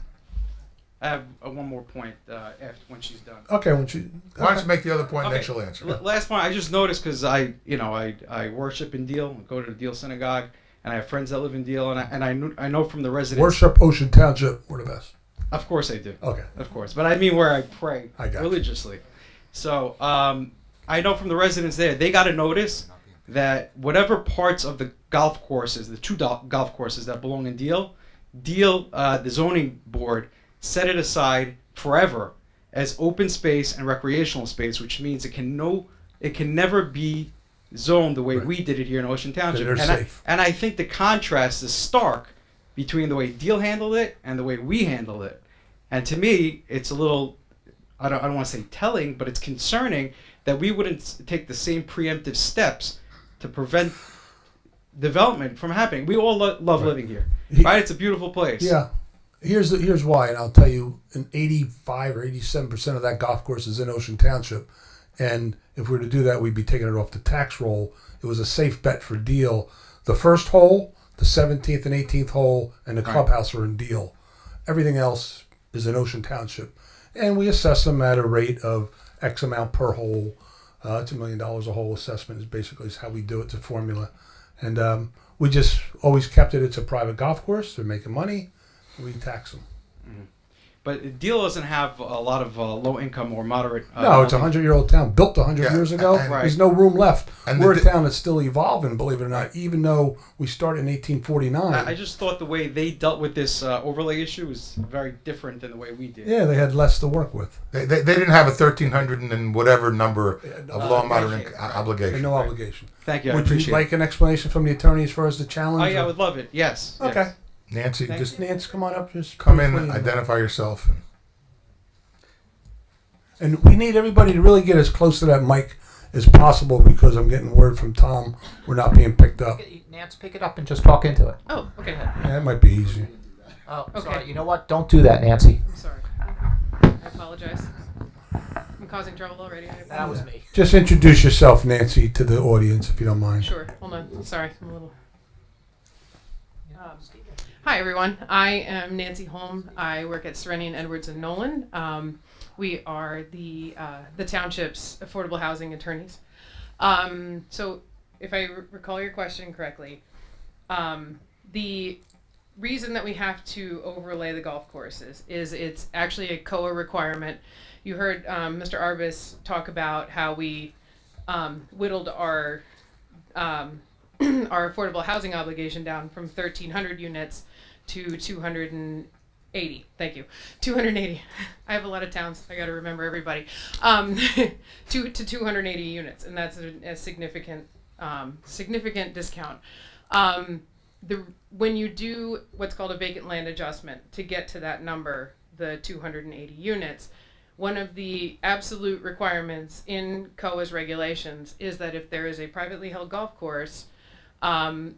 I have one more point after when she's done. Okay, Why don't you make the other point, and then she'll answer. Last point, I just noticed because I worship in Deal, go to the Deal synagogue, and I have friends that live in Deal, and I know from the residents. Worship Ocean Township, we're the best. Of course I do. Okay. Of course, but I mean where I pray I got religiously. So I know from the residents there, they got a notice that whatever parts of the golf courses, the two golf courses that belong in Deal, the zoning board set it aside forever as open space and recreational space, which means it can never be zoned the way we did it here in Ocean Township. They're safe. And I think the contrast is stark between the way Deal handled it and the way we handled it. And to me, it's a little, I don't want to say telling, but it's concerning that we wouldn't take the same preemptive steps to prevent development from happening. We all love living here, right? It's a beautiful place. Yeah. Here's why, and I'll tell you, an 85 or 87% of that golf course is in Ocean Township, and if we were to do that, we'd be taking it off the tax roll. It was a safe bet for Deal. The first hole, the 17th and 18th hole, and the clubhouse are in Deal. Everything else is in Ocean Township, and we assess them at a rate of X amount per hole. It's $1 million a hole assessment is basically how we do it. It's a formula, and we just always kept it. It's a private golf course. They're making money. We tax them. But Deal doesn't have a lot of low income or moderate. No, it's a 100-year-old town, built 100 years ago. There's no room left. And we're a town that's still evolving, believe it or not, even though we started in 1849. I just thought the way they dealt with this overlay issue was very different than the way we did. Yeah, they had less to work with. They didn't have a 1,300 and whatever number of law and moderate obligation. No obligation. Thank you. Would you like an explanation from the attorney as far as the challenge? Oh yeah, I would love it. Yes. Okay. Yes. Nancy, Nancy, come on up. Just come in, identify yourself. And we need everybody to really get as close to that mic as possible because I'm getting word from Tom we're not being picked up. Nance, pick it up and just talk into it. Oh, okay. Yeah, that might be easier. Oh, Okay. sorry. You know what? Don't do that, Nancy. I'm sorry. I apologize. I'm causing trouble already. That was me. Just introduce yourself, Nancy, to the audience if you don't mind. Sure. Hold on. Sorry. I'm a little... Hi, everyone. I am Nancy Holm. I work at Serenian, Edwards, and Nolan. We are the township's affordable housing attorneys. So if I recall your question correctly, the reason that we have to overlay the golf courses is it's actually a COA requirement. You heard Mr. Arbus talk about how we whittled our our affordable housing obligation down from 1,300 units to 280. Thank you, 280. I have a lot of towns. I got to remember everybody. To 280 units, and that's a significant significant discount. When you do what's called a vacant land adjustment to get to that number, the 280 units, one of the absolute requirements in COA's regulations is that if there is a privately held golf course,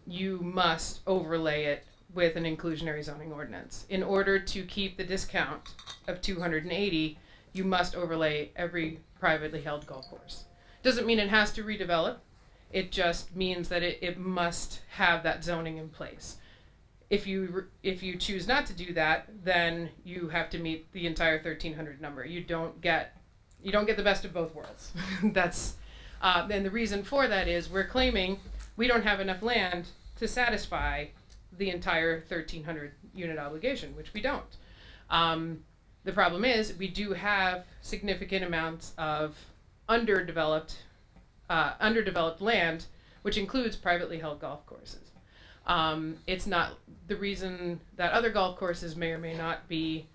you must overlay it with an inclusionary zoning ordinance. In order to keep the discount of 280, you must overlay every privately held golf course. Doesn't mean it has to redevelop. It just means that it must have that zoning in place. If you choose not to do that, then you have to meet the entire 1,300 number. You don't get the best of both worlds. That's and the reason for that is we're claiming we don't have enough land to satisfy the entire 1,300 unit obligation, which we don't. The problem is we do have significant amounts of underdeveloped land, which includes privately held golf courses. It's not the reason that other golf courses may or may not be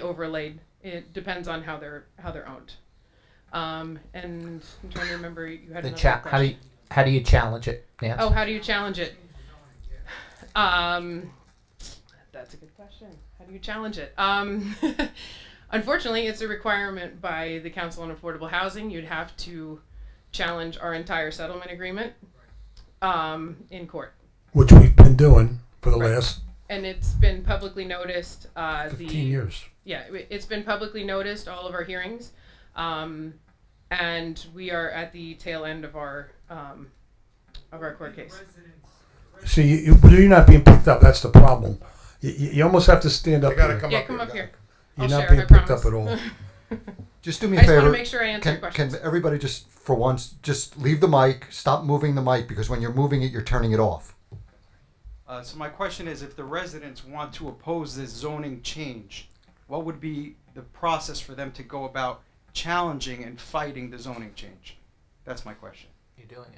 overlaid. It depends on how they're owned. And I'm trying to remember, you had another question. How do you challenge it, Nancy? Oh, how do you challenge it? That's a good question. How do you challenge it? Unfortunately, it's a requirement by the Council on Affordable Housing. You'd have to challenge our entire settlement agreement in court. Which we've been doing for the last And it's been publicly noticed. 15 years. Yeah, it's been publicly noticed, all of our hearings. And we are at the tail end of our court case. See, you're not being picked up. That's the problem. You almost have to stand up. You gotta here. come Yeah, up come here. up here. You're I'll not share, being I picked promise. up at all. Just do me a I just favor. want to make sure I answer your questions. Can everybody just, for once, just leave the mic, stop moving the mic, because when you're moving it, you're turning it off. So my question is, if the residents want to oppose this zoning change, what would be the process for them to go about challenging and fighting the zoning change? That's my question. You're doing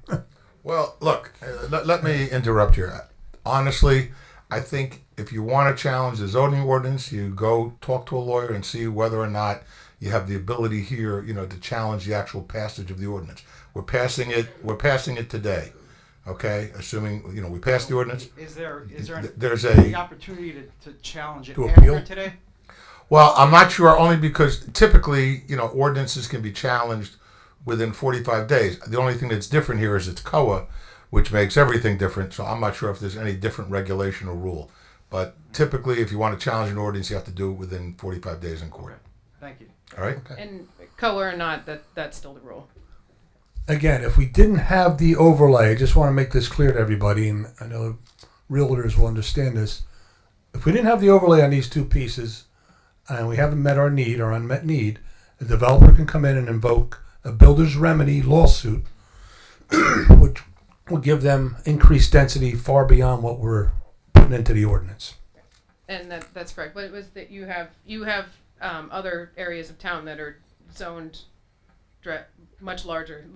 it. Well, look, let me interrupt here. Honestly, I think if you want to challenge the zoning ordinance, you go talk to a lawyer and see whether or not you have the ability here, to challenge the actual passage of the ordinance. We're passing it today. Okay, assuming we passed the ordinance. Is there There's the opportunity to challenge it To after appeal? today? Well, I'm not sure, only because typically, ordinances can be challenged within 45 days. The only thing that's different here is it's COA, which makes everything different. So I'm not sure if there's any different regulation or rule. But typically, if you want to challenge an ordinance, you have to do it within 45 days in court. Thank you. All right? And COA or not, that's still the rule. Again, if we didn't have the overlay, I just want to make this clear to everybody, and I know realtors will understand this. If we didn't have the overlay on these two pieces, and we haven't met our unmet need, the developer can come in and invoke a builder's remedy lawsuit, which will give them increased density far beyond what we're putting into the ordinance. And that's correct. But it was that you have other areas of town that are zoned much larger,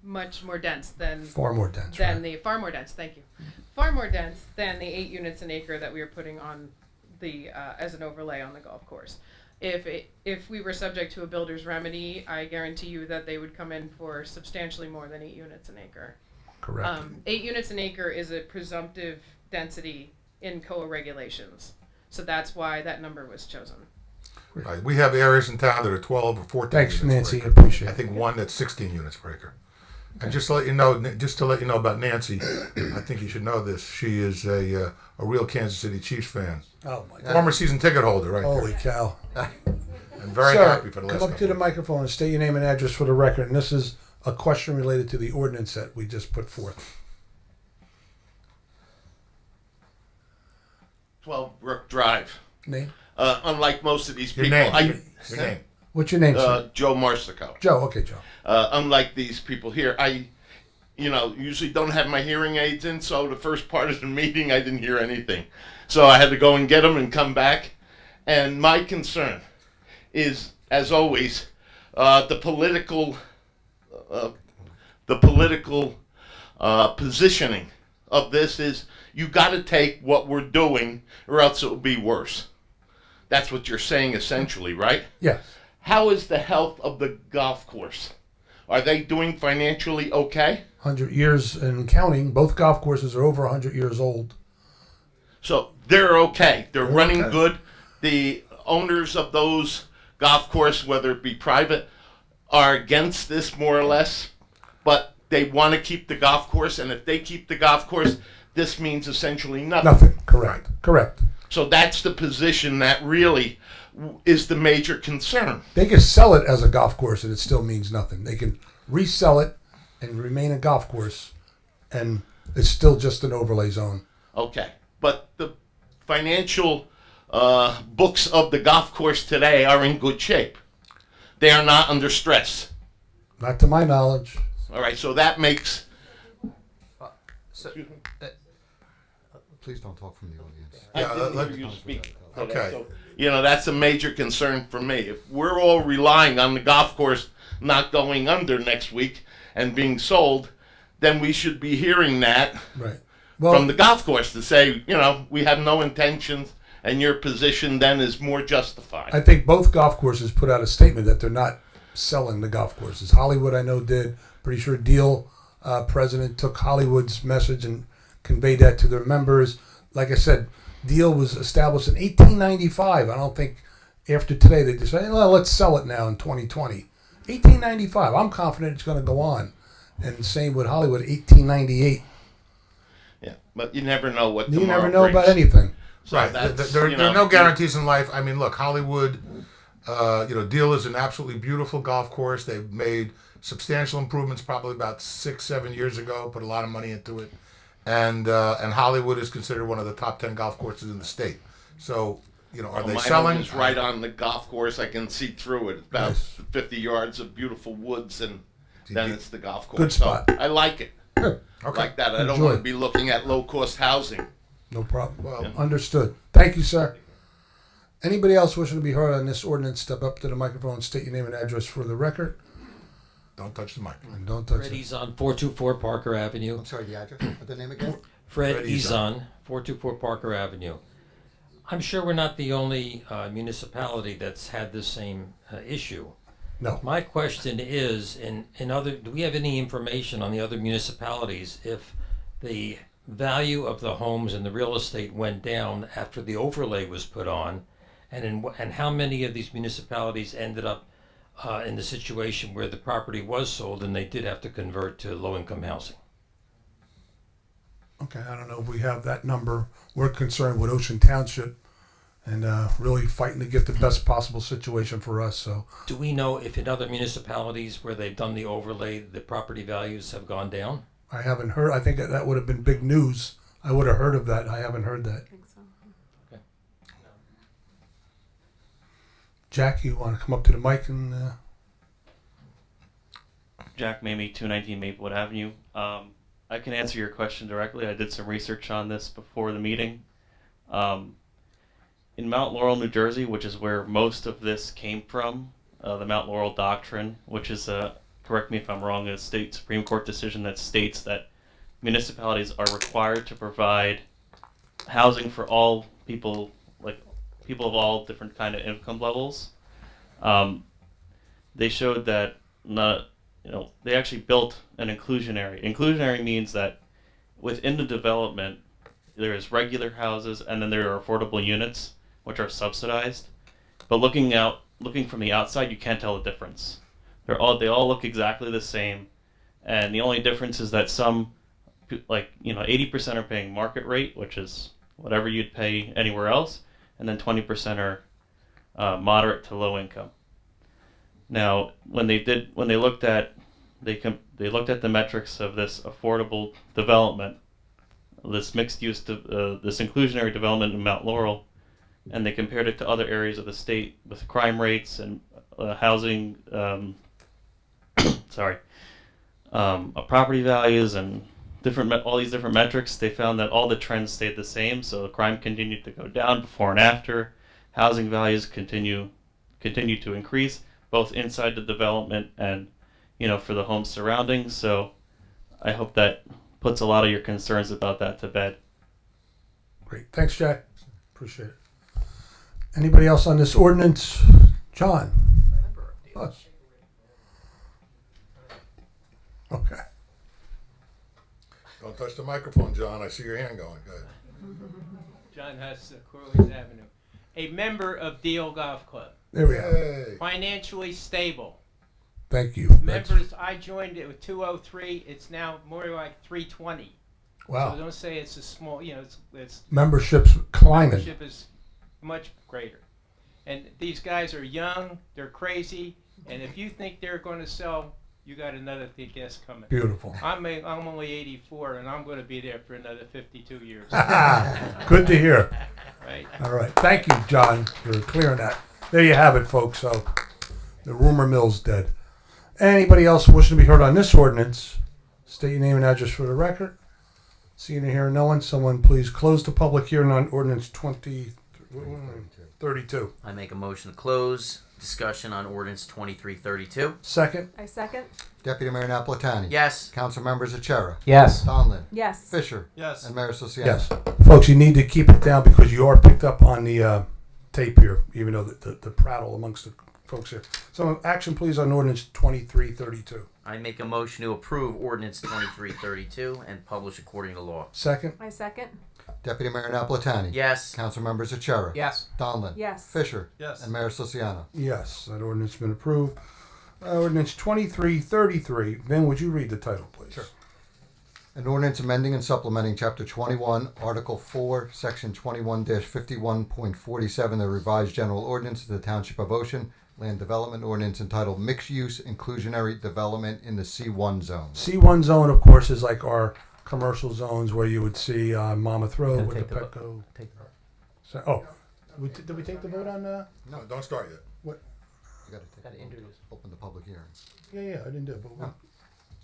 much more dense than Far more dense. than Right. the far more dense. Thank you. Far more dense than the 8 units an acre that we are putting on the as an overlay on the golf course. If we were subject to a builder's remedy, I guarantee you that they would come in for substantially more than 8 units an acre. Correct. 8 units an acre is a presumptive density in COA regulations, so that's why that number was chosen. Right. We have areas in town that are 12 or 14 Thanks, units Nancy. per I acre. appreciate I it. think one that's 16 units per acre. And just to let you know about Nancy, I think you should know this. She is a real Kansas City Chiefs fan. Oh my God. Former season ticket holder, right Holy there. cow. And very Sir, happy for the last come up to the microphone and state your name and address for the record. And this is a question related to the ordinance that we just put forth. 12 Brook Drive. Name? Unlike most of these Your people, name. Your name. What's your name, sir? Joe Marsico. Joe. Okay, Joe. Unlike these people here, I usually don't have my hearing aids in, so the first part of the meeting I didn't hear anything. So I had to go and get them and come back. And my concern is, as always, the political positioning of this is you got to take what we're doing or else it will be worse. That's what you're saying essentially, right? Yes. How is the health of the golf course? Are they doing financially okay? 100 years and counting. Both golf courses are over 100 years old. So they're okay. They're running okay. good. The owners of those golf courses, whether it be private, are against this more or less, but they want to keep the golf course, and if they keep the golf course, this means essentially nothing. Nothing. Correct. Correct. So that's the position that really is the major concern. They can sell it as a golf course and it still means nothing. They can resell it and remain a golf course and it's still just an overlay zone. Okay, but the financial books of the golf course today are in good shape. They are not under stress. Not to my knowledge. All right, so that makes... Please don't talk from the audience. I didn't hear you speak. Okay. So, that's a major concern for me. If we're all relying on the golf course not going under next week and being sold, then we should be hearing that right. From the golf course to say, we have no intentions and your position then is more justified. I think both golf courses put out a statement that they're not selling the golf courses. Hollywood, I know, did. Pretty sure Deal president took Hollywood's message and conveyed that to their members. Like I said, Deal was established in 1895. I don't think after today they decided, well, let's sell it now in 2020. 1895. I'm confident it's going to go on. And same with Hollywood, 1898. Yeah, but you never know what You tomorrow never know brings. about anything. So Right. There are no guarantees in life. I mean, look, Hollywood, Deal is an absolutely beautiful golf course. They've made substantial improvements probably about 6-7 years ago, put a lot of money into it. And Hollywood is considered one of the top 10 golf courses in the state. So, are they my selling? home is right on the golf course. I can see through it. About Nice. 50 yards of beautiful woods, and then it's the golf course. Good spot. So I like it. Good. Okay. Like that. I don't Enjoy want it. to be looking at low-cost housing. No problem. Well, Understood. Thank you, sir. Anybody else wishing to be heard on this ordinance, step up to the microphone and state your name and address for the record. don't touch the mic. And don't touch Fred it. Izon, 424 Parker Avenue. I'm sorry, the address, the name again? Fred Fred Izon, 424 Parker Avenue. I'm sure we're not the only municipality that's had this same issue. No. My question is, do we have any information on the other municipalities if the value of the homes and the real estate went down after the overlay was put on, and how many of these municipalities ended up in the situation where the property was sold and they did have to convert to low-income housing? Okay, I don't know if we have that number. We're concerned with Ocean Township and really fighting to get the best possible situation for us. So, Do we know if in other municipalities where they've done the overlay, the property values have gone down? I haven't heard. I think that would have been big news. I would have heard of that. I haven't heard that. Okay. Jack, you want to come up to the mic and? Jack Mamie, 219 Maplewood Avenue. I can answer your question directly. I did some research on this before the meeting. In Mount Laurel, New Jersey, which is where most of this came from, the Mount Laurel Doctrine, which is, correct me if I'm wrong, a state Supreme Court decision that states that municipalities are required to provide housing for all people, like people of all different kind of income levels. They showed that they actually built an inclusionary. Inclusionary means that within the development, there is regular houses and then there are affordable units, which are subsidized. But looking from the outside, you can't tell the difference. They all look exactly the same, and the only difference is that some, 80% are paying market rate, which is whatever you'd pay anywhere else, and then 20% are moderate to low income. Now, when they looked at the metrics of this affordable development, this mixed use, this inclusionary development in Mount Laurel, and they compared it to other areas of the state with crime rates and housing, property values and all these different metrics, they found that all the trends stayed the same. So crime continued to go down before and after. Housing values continue to increase, both inside the development and, for the homes surrounding. So I hope that puts a lot of your concerns about that to bed. Great. Thanks, Jack. Appreciate it. Anybody else on this ordinance? John? Us. Okay. Don't touch the microphone, John. I see your hand going. Go ahead. John Huss, Corliss Avenue. A member of Deal Golf Club. There we are. Financially stable. Thank you. Members, I joined it with 203. It's now more like 320. Wow. So don't say it's a small, it's Membership's climbing. Membership is much greater. And these guys are young, they're crazy, and if you think they're going to sell, you got another guest coming. Beautiful. I'm only 84, and I'm going to be there for another 52 years. Good to hear. Right. All right. Thank you, John, for clearing that. There you have it, folks. So the rumor mill's dead. Anybody else wishing to be heard on this ordinance, state your name and address for the record. Seeing and hearing no one, someone please close the public hearing on ordinance 2032. I make a motion to close discussion on ordinance 2332. Second. I second. Deputy Mayor Napolitani. Yes. Council members Achara. Yes. Donlin. Yes. Fisher. Yes. And Mayor Sosiano. Yes. Folks, you need to keep it down because you are picked up on the tape here, even though the prattle amongst the folks here. So action please on ordinance 2332. I make a motion to approve ordinance 2332 and publish according to law. Second. I second. Deputy Mayor Napolitani. Yes. Council members Achara. Yes. Donlin. Yes. Fisher. Yes. And Mayor Sosiano. Yes, that ordinance has been approved. Ordinance 2333. Vin, would you read the title, please? Sure. An ordinance amending and supplementing Chapter 21, Article 4, Section 21-51.47 of the Revised General Ordinance of the Township of Ocean, Land Development Ordinance entitled Mixed Use Inclusionary Development in the C1 Zone. C1 zone, of course, is like our commercial zones where you would see Monmouth Road with the Petco. So, did we take the vote on No, don't start yet. what? You gotta introduce. Open the public hearing. Yeah, I didn't do it. But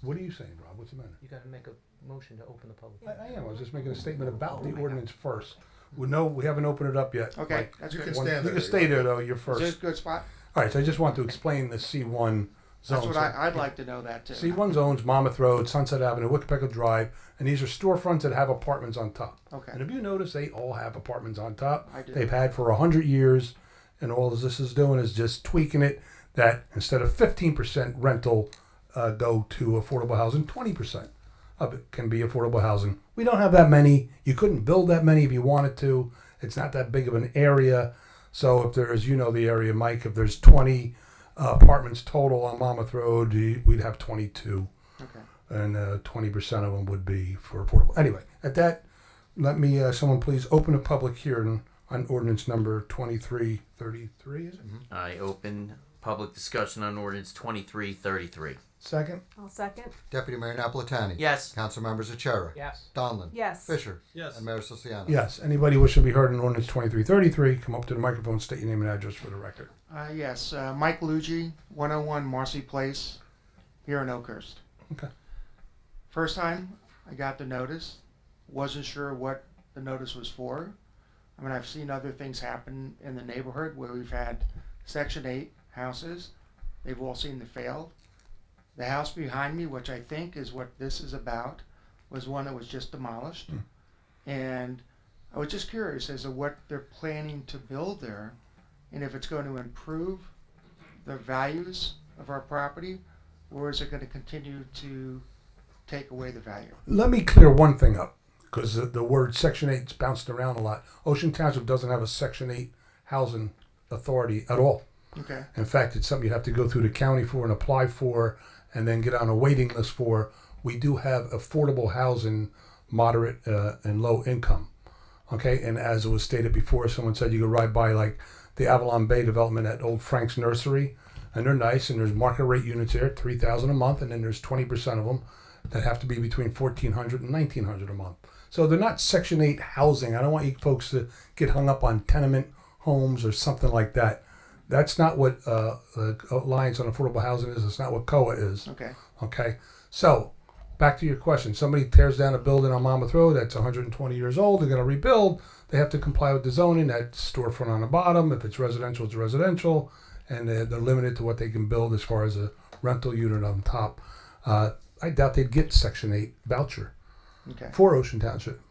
what are you saying, Rob? What's the matter? You got to make a motion to open the public. I am. I was just making a statement about the ordinance first. We haven't opened it up yet. Okay, Mike. that's You good. can stand You there. can stay there though. You're first. Is this a good spot? All right. So I just want to explain the C1 zone. That's what I'd like to know that too. C1 zones, Monmouth Road, Sunset Avenue, Wickapecco Drive, and these are storefronts that have apartments on top. Okay. And if you notice, they all have apartments on top. I do. They've had for 100 years, and all this is doing is just tweaking it that instead of 15% rental go to affordable housing, 20% of it can be affordable housing. We don't have that many. You couldn't build that many if you wanted to. It's not that big of an area. So if there's, the area, Mike, if there's 20 apartments total on Monmouth Road, we'd have 22. Okay. And 20% of them would be for affordable. Anyway, at that, let me, someone please open a public hearing on ordinance number 2333, is it? I open public discussion on ordinance 2333. Second? I'll second. Deputy Mayor Napolitani. Yes. Council members Achara. Yes. Donlin. Yes. Fisher. Yes. And Mayor Sosiano. Yes. Anybody wishing to be heard on ordinance 2333, come up to the microphone, state your name and address for the record. Yes, Mike Luigi, 101 Marcy Place, here in Oakhurst. Okay. First time I got the notice, wasn't sure what the notice was for. I mean, I've seen other things happen in the neighborhood where we've had Section 8 houses. They've all seemed to fail. The house behind me, which I think is what this is about, was one that was just demolished. And I was just curious as to what they're planning to build there, and if it's going to improve the values of our property, or is it going to continue to take away the value? Let me clear one thing up, because the word Section 8 is bounced around a lot. Ocean Township doesn't have a Section 8 housing authority at all. Okay. In fact, it's something you have to go through the county for and apply for and then get on a waiting list for. We do have affordable housing, moderate and low income. Okay, and as it was stated before, someone said you could ride by like the Avalon Bay development at Old Frank's Nursery, and they're nice, and there's market rate units there, $3,000 a month, and then there's 20% of them that have to be between $1,400 and $1,900 a month. So they're not Section 8 housing. I don't want you folks to get hung up on tenement homes or something like that. That's not what Alliance on Affordable Housing is. It's not what COA is. Okay. Okay. So, back to your question. Somebody tears down a building on Monmouth Road that's 120 years old. They're going to rebuild. They have to comply with the zoning. That storefront on the bottom. If it's residential, it's residential, and they're limited to what they can build as far as a rental unit on top. I doubt they'd get Section 8 voucher Okay. for Ocean Township.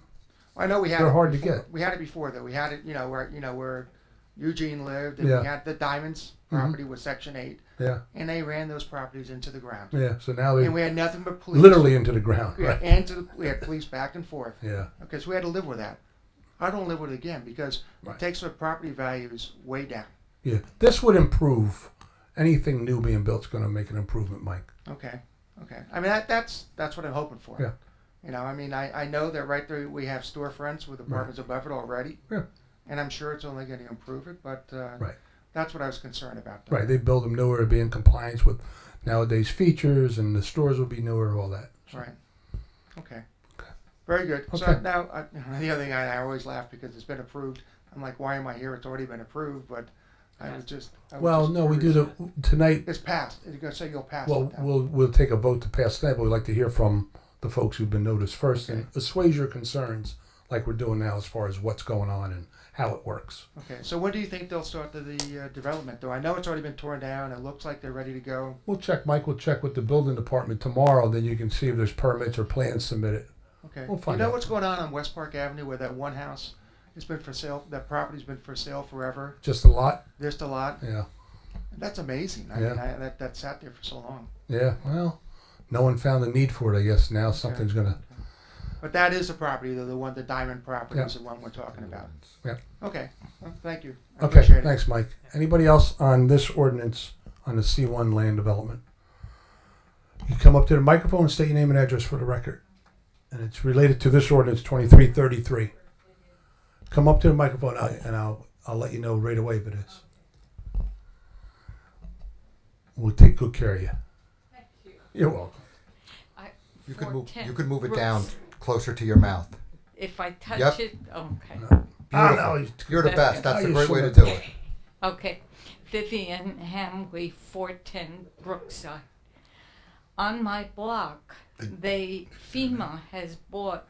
I know we had. They're it hard to before. get. We had it before though. We had it, where Eugene lived, and Yeah. we had the Diamonds property with Section 8. Yeah. And they ran those properties into the ground. Yeah. So now they And we had nothing but police. literally into the ground. Yeah, Right. and we had police back and forth. Yeah. Okay, so we had to live with that. I don't live with it again because it takes the property values way down. Yeah. This would improve. Anything new being built is going to make an improvement, Mike. Okay. Okay. I mean that's what I'm hoping for. Yeah. I mean I know that right there we have storefronts with apartments above it already. Yeah. And I'm sure it's only going to improve it, but Right. that's what I was concerned about. Though. Right. They build them newer to be in compliance with nowadays features, and the stores will be newer, all that. So. Right. Okay. Very good. So Okay. now the other thing I always laugh because it's been approved. I'm like, why am I here? It's already been approved, but I was just. Well, no, we do the tonight. It's passed. You're going to say you'll pass Well, it. Then. we'll take a vote to pass that, but we'd like to hear from the folks who've been noticed first and assuage your concerns, like we're doing now, as far as what's going on and how it works. Okay. So when do you think they'll start the development? Though I know it's already been torn down. It looks like they're ready to go. We'll check, Mike. We'll check with the building department tomorrow. Then you can see if there's permits or plans submitted. Okay. We'll find you know out. what's going on West Park Avenue where that one house has been for sale? That property's been for sale forever. Just a lot. Just a lot. Yeah. That's amazing. I Yeah. mean, that sat there for so long. Yeah. Well, no one found the need for it. I guess now something's gonna. But that is the property, the diamond property Yeah. is the one we're talking about. Yeah. Okay. Well, thank you. I Okay. appreciate it. Thanks, Mike. Anybody else on this ordinance on the C1 land development? You come up to the microphone and state your name and address for the record. And it's related to this ordinance 2333. Come up to the microphone and I'll let you know right away if it is. We'll take good care of you. Thank you. You're welcome. You could move. 410 You could move it Brooks. down closer to your mouth. If I touch Yep. it, okay. Beautiful. You're the best. That's the great way to do it. Okay. Vivian Hamway, 410 Brookside. On my block, FEMA has bought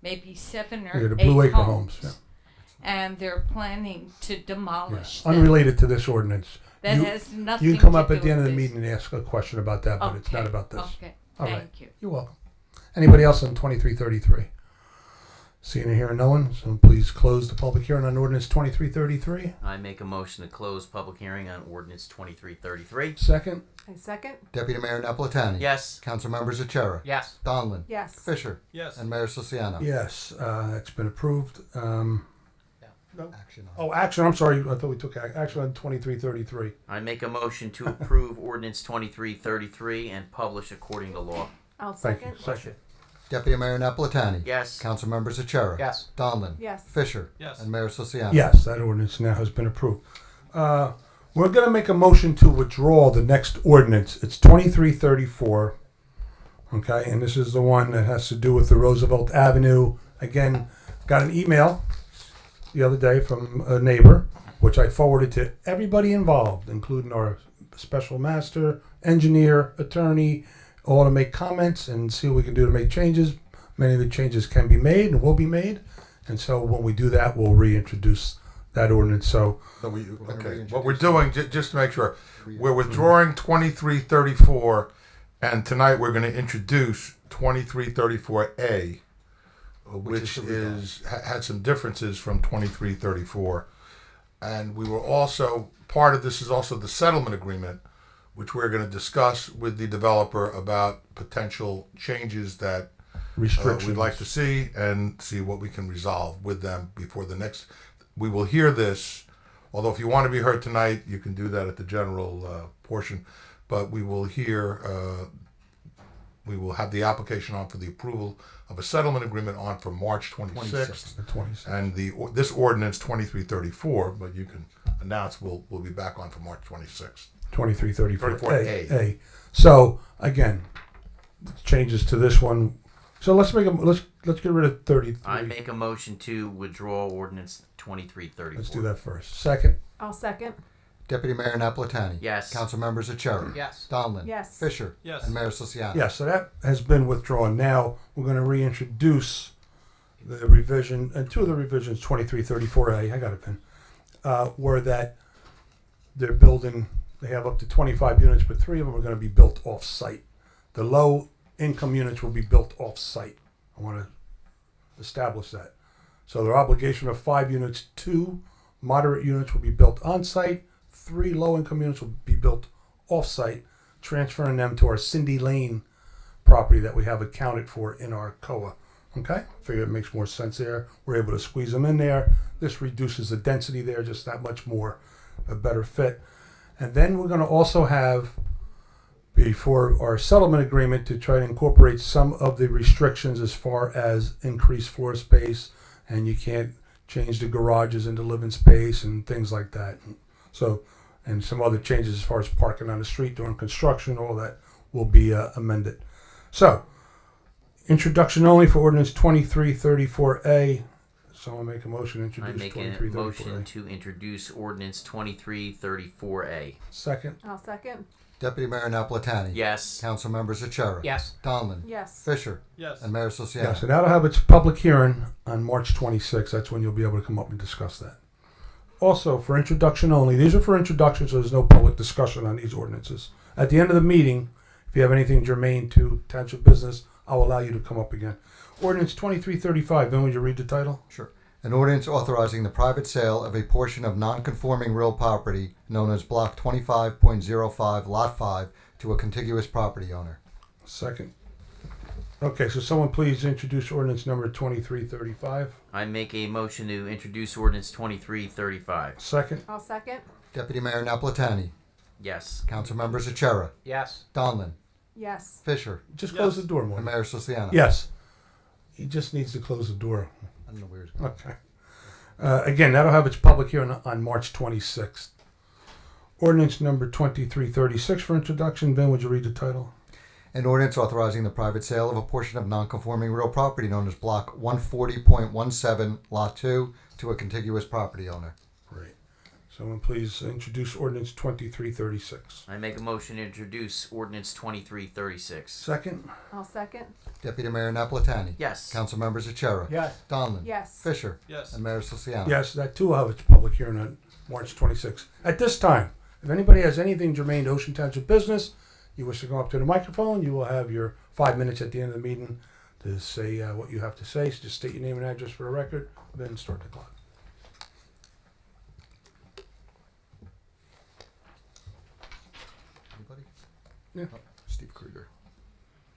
maybe 7 or Yeah, the 8 Blue Acre homes, homes, yeah. and they're planning to demolish them. Unrelated to this ordinance. That You- has nothing You can come to up do at the end of with the this. meeting and ask a question about that, but it's not Okay, about this. okay. All right. Thank you. You're welcome. Anybody else on 2333? Seeing and hearing no one, so please close the public hearing on ordinance 2333. I make a motion to close public hearing on ordinance 2333. Second. I second. Deputy Mayor Napolitani. Yes. Council members Achara. Yes. Donlin. Yes. Fisher. Yes. And Mayor Siciano. Yes, that's been approved. No. Action. Oh, action. I'm sorry. I thought we took action on 2333. I make a motion to approve ordinance 2333 and publish according to law. I'll Thank second. you. Second. Deputy Mayor Napolitani. Yes. Council members Achara. Yes. Donlin. Yes. Fisher. Yes. And Mayor Siciano. Yes, that ordinance now has been approved. We're going to make a motion to withdraw the next ordinance. It's 2334. Okay, and this is the one that has to do with the Roosevelt Avenue. Again, got an email the other day from a neighbor, which I forwarded to everybody involved, including our special master, engineer, attorney, all to make comments and see what we can do to make changes. Many of the changes can be made and will be made. And so when we do that, we'll reintroduce that ordinance. So Okay, what we're doing, just to make sure, we're withdrawing 2334, and tonight we're going to introduce 2334A, which had some differences from 2334. And we were also, part of this is also the settlement agreement, which we're going to discuss with the developer about potential changes that restrictions we'd like to see and see what we can resolve with them before the next. We will hear this, although if you want to be heard tonight, you can do that at the general portion. But we will hear, we will have the application on for the approval of a settlement agreement on for March 26th. The 26th. And this ordinance 2334, but you can announce we'll be back on for March 26th. 2334 A. A. So again, changes to this one. So let's get rid of 33. I make a motion to withdraw ordinance 2334. Let's do that first. Second. I'll second. Deputy Mayor Napolitani. Yes. Council members Achara. Yes. Donlin. Yes. Fisher. Yes. And Mayor Siciliano. Yes, so that has been withdrawn. Now, we're going to reintroduce the revision, and two of the revisions, 2334A, I got it, Pin, were that they're building, they have up to 25 units, but 3 of them are going to be built off-site. The low-income units will be built off-site. I want to establish that. So their obligation of 5 units, 2 moderate units will be built on-site, 3 low-income units will be built off-site, transferring them to our Cindy Lane property that we have accounted for in our COA. Okay? Figure it makes more sense there. We're able to squeeze them in there. This reduces the density there just that much more, a better fit. And then we're going to also have, before our settlement agreement, to try to incorporate some of the restrictions as far as increased floor space, and you can't change the garages into living space and things like that. So, and some other changes as far as parking on the street during construction, all that will be amended. So, introduction only for ordinance 2334A. Someone make a motion to I introduce make a 2334A. motion to introduce ordinance 2334A. Second. I'll second. Deputy Mayor Napolitani. Yes. Council members Achara. Yes. Donlin. Yes. Fisher. Yes. And Mayor Siciliano. Yes, and that'll have its public hearing on March 26th. That's when you'll be able to come up and discuss that. Also, for introduction only, these are for introduction, so there's no public discussion on these ordinances. At the end of the meeting, if you have anything germane to township business, I'll allow you to come up again. Ordinance 2335, then would you read the title? Sure. An ordinance authorizing the private sale of a portion of non-conforming real property known as Block 25.05, Lot 5, to a contiguous property owner. Second. Okay, so someone please introduce ordinance number 2335. I make a motion to introduce ordinance 2335. Second. I'll second. Deputy Mayor Napolitani. Yes. Council members Achara. Yes. Donlin. Yes. Fisher. Just close the door, And more. Mayor Siciliano. Yes. He just needs to close the door. I don't know where he's going. Okay. Again, that'll have its public hearing on March 26th. Ordinance number 2336 for introduction. Ben, would you read the title? An ordinance authorizing the private sale of a portion of non-conforming real property known as Block 140.17, Lot 2, to a contiguous property owner. Great. Someone please introduce ordinance 2336. I make a motion to introduce ordinance 2336. Second. I'll second. Deputy Mayor Napolitani. Yes. Council members Achara. Yes. Donlin. Yes. Fisher. Yes. And Mayor Siciliano. Yes, that too will have its public hearing on March 26th. At this time, if anybody has anything germane to Ocean Township business, you wish to go up to the microphone, you will have your 5 minutes at the end of the meeting to say what you have to say. So just state your name and address for the record, then start the clock. Anybody? Yeah. Oh, Steve Krieger.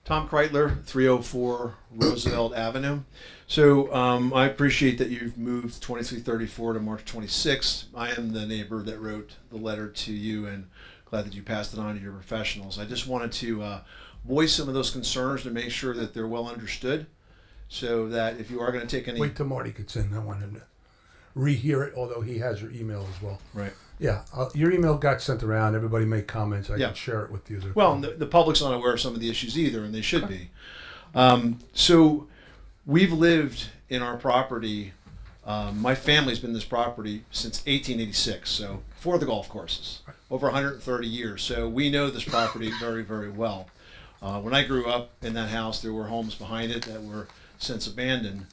Tom Kreitler, 304 Roosevelt Avenue. So I appreciate that you've moved 2334 to March 26th. I am the neighbor that wrote the letter to you, and glad that you passed it on to your professionals. I just wanted to voice some of those concerns to make sure that they're well understood, so that if you are going to take any... Wait till Marty gets in. I want him to rehear it, although he has your email as well. Right. Yeah, your email got sent around. Everybody made comments. I Yeah. can share it with you. Well, the public's not aware of some of the issues either, and they should be. So we've lived in our property. My family's been in this property since 1886, so before the golf courses, over 130 years. So we know this property very, very well. When I grew up in that house, there were homes behind it that were since abandoned.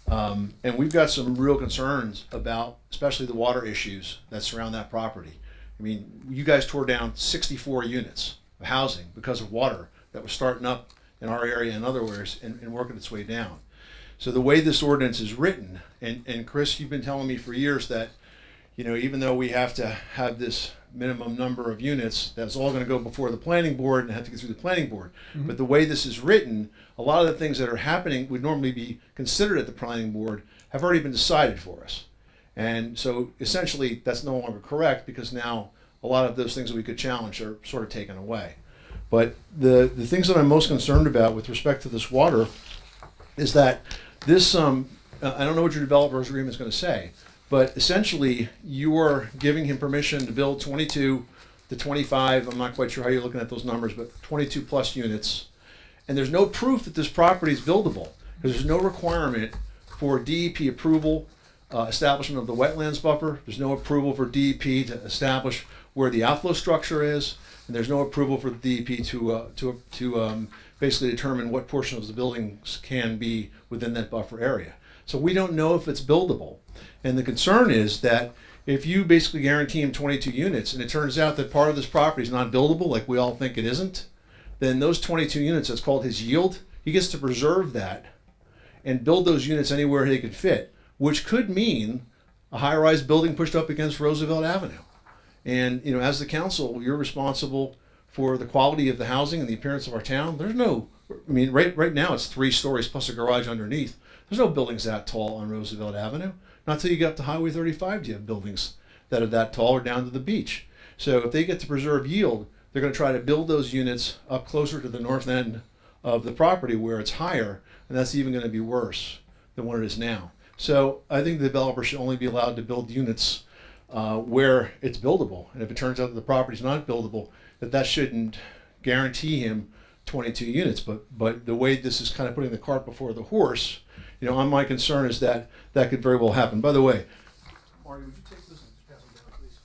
And we've got some real concerns about, especially the water issues that surround that property. I mean, you guys tore down 64 units of housing because of water that was starting up in our area and other areas and working its way down. So the way this ordinance is written, and Chris, you've been telling me for years that, you know, even though we have to have this minimum number of units, that's all going to go before the planning board and have to get through the planning board. Mm-hmm. But the way this is written, a lot of the things that are happening would normally be considered at the planning board have already been decided for us. And so essentially that's no longer correct, because now a lot of those things that we could challenge are sort of taken away. But the things that I'm most concerned about with respect to this water is that this, I don't know what your developer's agreement is going to say, but essentially you're giving him permission to build 22 to 25, I'm not quite sure how you're looking at those numbers, but 22 plus units. And there's no proof that this property is buildable, because there's no requirement for DEP approval establishment of the wetlands buffer. There's no approval for DEP to establish where the outflow structure is, and there's no approval for the DEP to basically determine what portion of the buildings can be within that buffer area. So we don't know if it's buildable. And the concern is that if you basically guarantee him 22 units and it turns out that part of this property is not buildable, like we all think it isn't, then those 22 units, that's called his yield, he gets to preserve that and build those units anywhere they could fit, which could mean a high-rise building pushed up against Roosevelt Avenue. And, you know, as the council, you're responsible for the quality of the housing and the appearance of our town. There's no, I mean, right now it's 3 stories plus a garage underneath. There's no buildings that tall on Roosevelt Avenue. Not until you get up to Highway 35 do you have buildings that are that tall or down to the beach. So if they get to preserve yield, they're going to try to build those units up closer to the north end of the property where it's higher, and that's even going to be worse than what it is now. So I think the developer should only be allowed to build units where it's buildable. And if it turns out that the property's not buildable, that shouldn't guarantee him 22 units. But the way this is kind of putting the cart before the horse, you know, my concern is that that could very well happen. By the way, Marty, would you take this and just pass them down, please?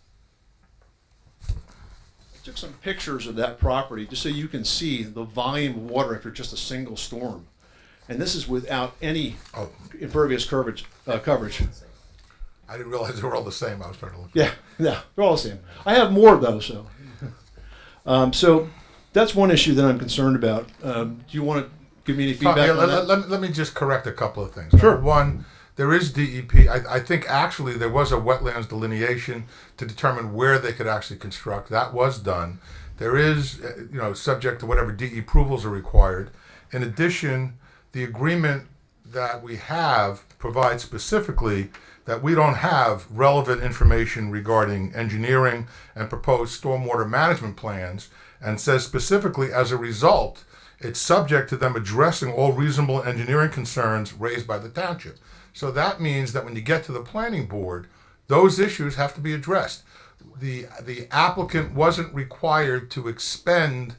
I took some pictures of that property just so you can see the volume of water after just a single storm. And this is without any impervious coverage. I didn't realize they were all the same. I was trying to look. Yeah, they're all the same. I have more though, so. So that's one issue that I'm concerned about. Do you want to give me any feedback on that? Let me just correct a couple of things. Sure. Number one, there is DEP. I think actually there was a wetlands delineation to determine where they could actually construct. That was done. There is, you know, subject to whatever DE approvals are required. In addition, the agreement that we have provides specifically that we don't have relevant information regarding engineering and proposed stormwater management plans, and says specifically as a result, it's subject to them addressing all reasonable engineering concerns raised by the township. So that means that when you get to the planning board, those issues have to be addressed. The applicant wasn't required to expend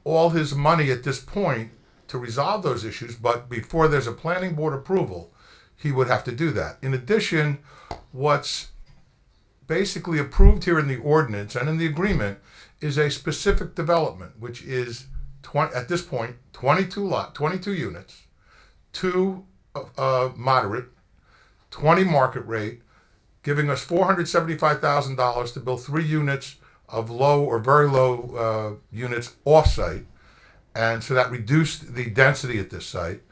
all his money at this point to resolve those issues, but before there's a planning board approval, he would have to do that. In addition, what's basically approved here in the ordinance and in the agreement is a specific development, which is at this point 22 units, 2 moderate, 20 market rate, giving us $475,000 to build 3 units of low or very low units off-site. And so that reduced the density at this site.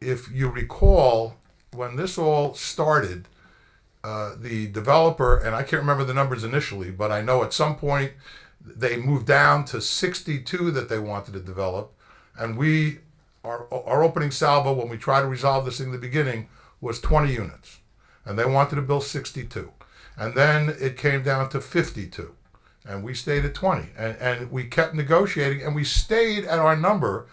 If you recall, when this all started, the developer, and I can't remember the numbers initially, but I know at some point they moved down to 62 that they wanted to develop. And our opening salvo when we tried to resolve this thing in the beginning was 20 units. And they wanted to build 62. And then it came down to 52. And we stayed at 20. And we kept negotiating, and we stayed at our number.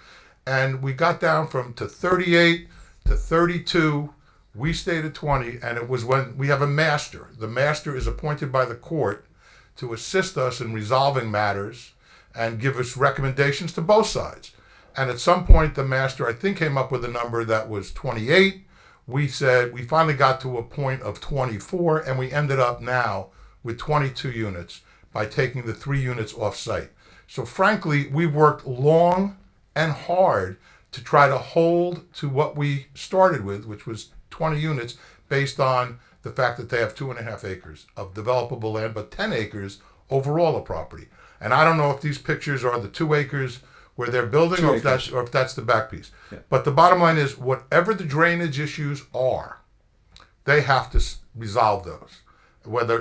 And we got down to 38 to 32. We stayed at 20. And it was when we have a master. The master is appointed by the court to assist us in resolving matters and give us recommendations to both sides. And at some point, the master, I think, came up with a number that was 28. We said we finally got to a point of 24, and we ended up now with 22 units by taking the 3 units off site. So frankly, we worked long and hard to try to hold to what we started with, which was 20 units based on the fact that they have 2.5 acres of developable land, but 10 acres overall of property. And I don't know if these pictures are the 2 acres where they're building or if that's the back piece. Yeah. But the bottom line is, whatever the drainage issues are, they have to resolve those.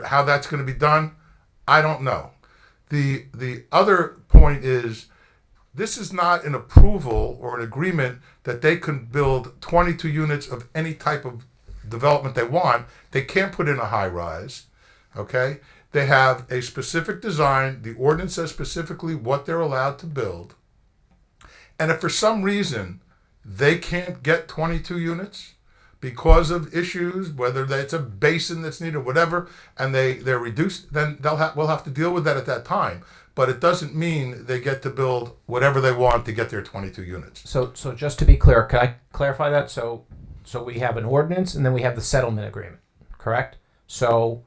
How that's going to be done, I don't know. The other point is, this is not an approval or an agreement that they can build 22 units of any type of development they want. They can't put in a high rise, okay? They have a specific design. The ordinance says specifically what they're allowed to build. And if for some reason they can't get 22 units because of issues, whether it's a basin that's needed or whatever, and they're reduced, then we'll have to deal with that at that time. But it doesn't mean they get to build whatever they want to get their 22 units. So just to be clear, can I clarify that? So So we have an ordinance and then we have the settlement agreement, correct? So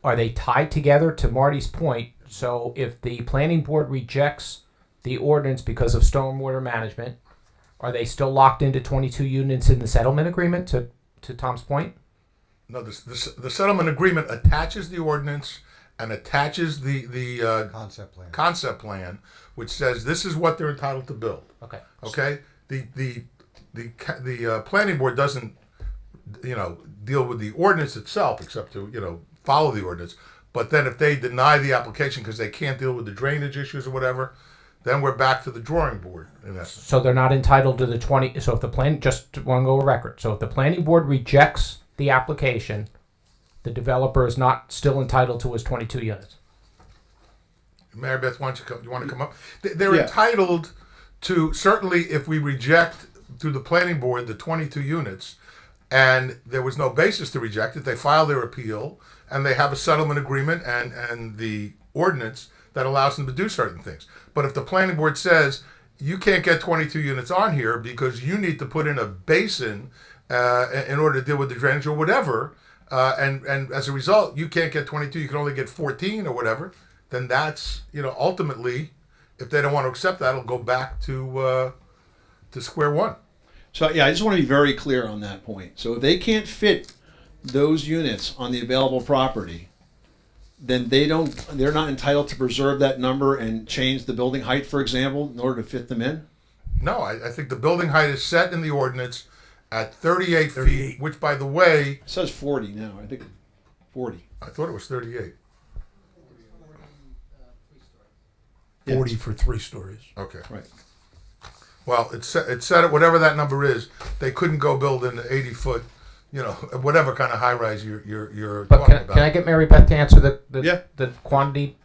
are they tied together? To Marty's point, so if the planning board rejects the ordinance because of stormwater management, are they still locked into 22 units in the settlement agreement, to Tom's point? No, the settlement agreement attaches the ordinance and attaches the concept plan, which says this is what they're entitled to build. Okay. Okay. The planning board doesn't, deal with the ordinance itself, except to follow the ordinance. But then if they deny the application because they can't deal with the drainage issues or whatever, then we're back to the drawing board in essence. So they're not entitled to the 20. So if the plan, just want to go over record. So if the planning board rejects the application, the developer is not still entitled to his 22 units. Mary Beth, why don't you come? You want to come up? They're entitled to, certainly if we reject through the planning board the 22 units, and there was no basis to reject it, they file their appeal, and they have a settlement agreement and the ordinance that allows them to do certain things. But if the planning board says you can't get 22 units on here because you need to put in a basin in order to deal with the drainage or whatever, and as a result you can't get 22, you can only get 14 or whatever, then that's, ultimately, if they don't want to accept that, it'll go back to square one. So yeah, I just want to be very clear on that point. So if they can't fit those units on the available property, then they're not entitled to preserve that number and change the building height, for example, in order to fit them in? No, I think the building height is set in the ordinance at 38 feet, which, by the way... It says 40 now. I think 40. I thought it was 38. 40 for 3 stories. Okay. Right. Well, it's set at whatever that number is. They couldn't go build an 80-foot, whatever kind of high rise you're But talking about. can I get Mary Beth to answer the quantity?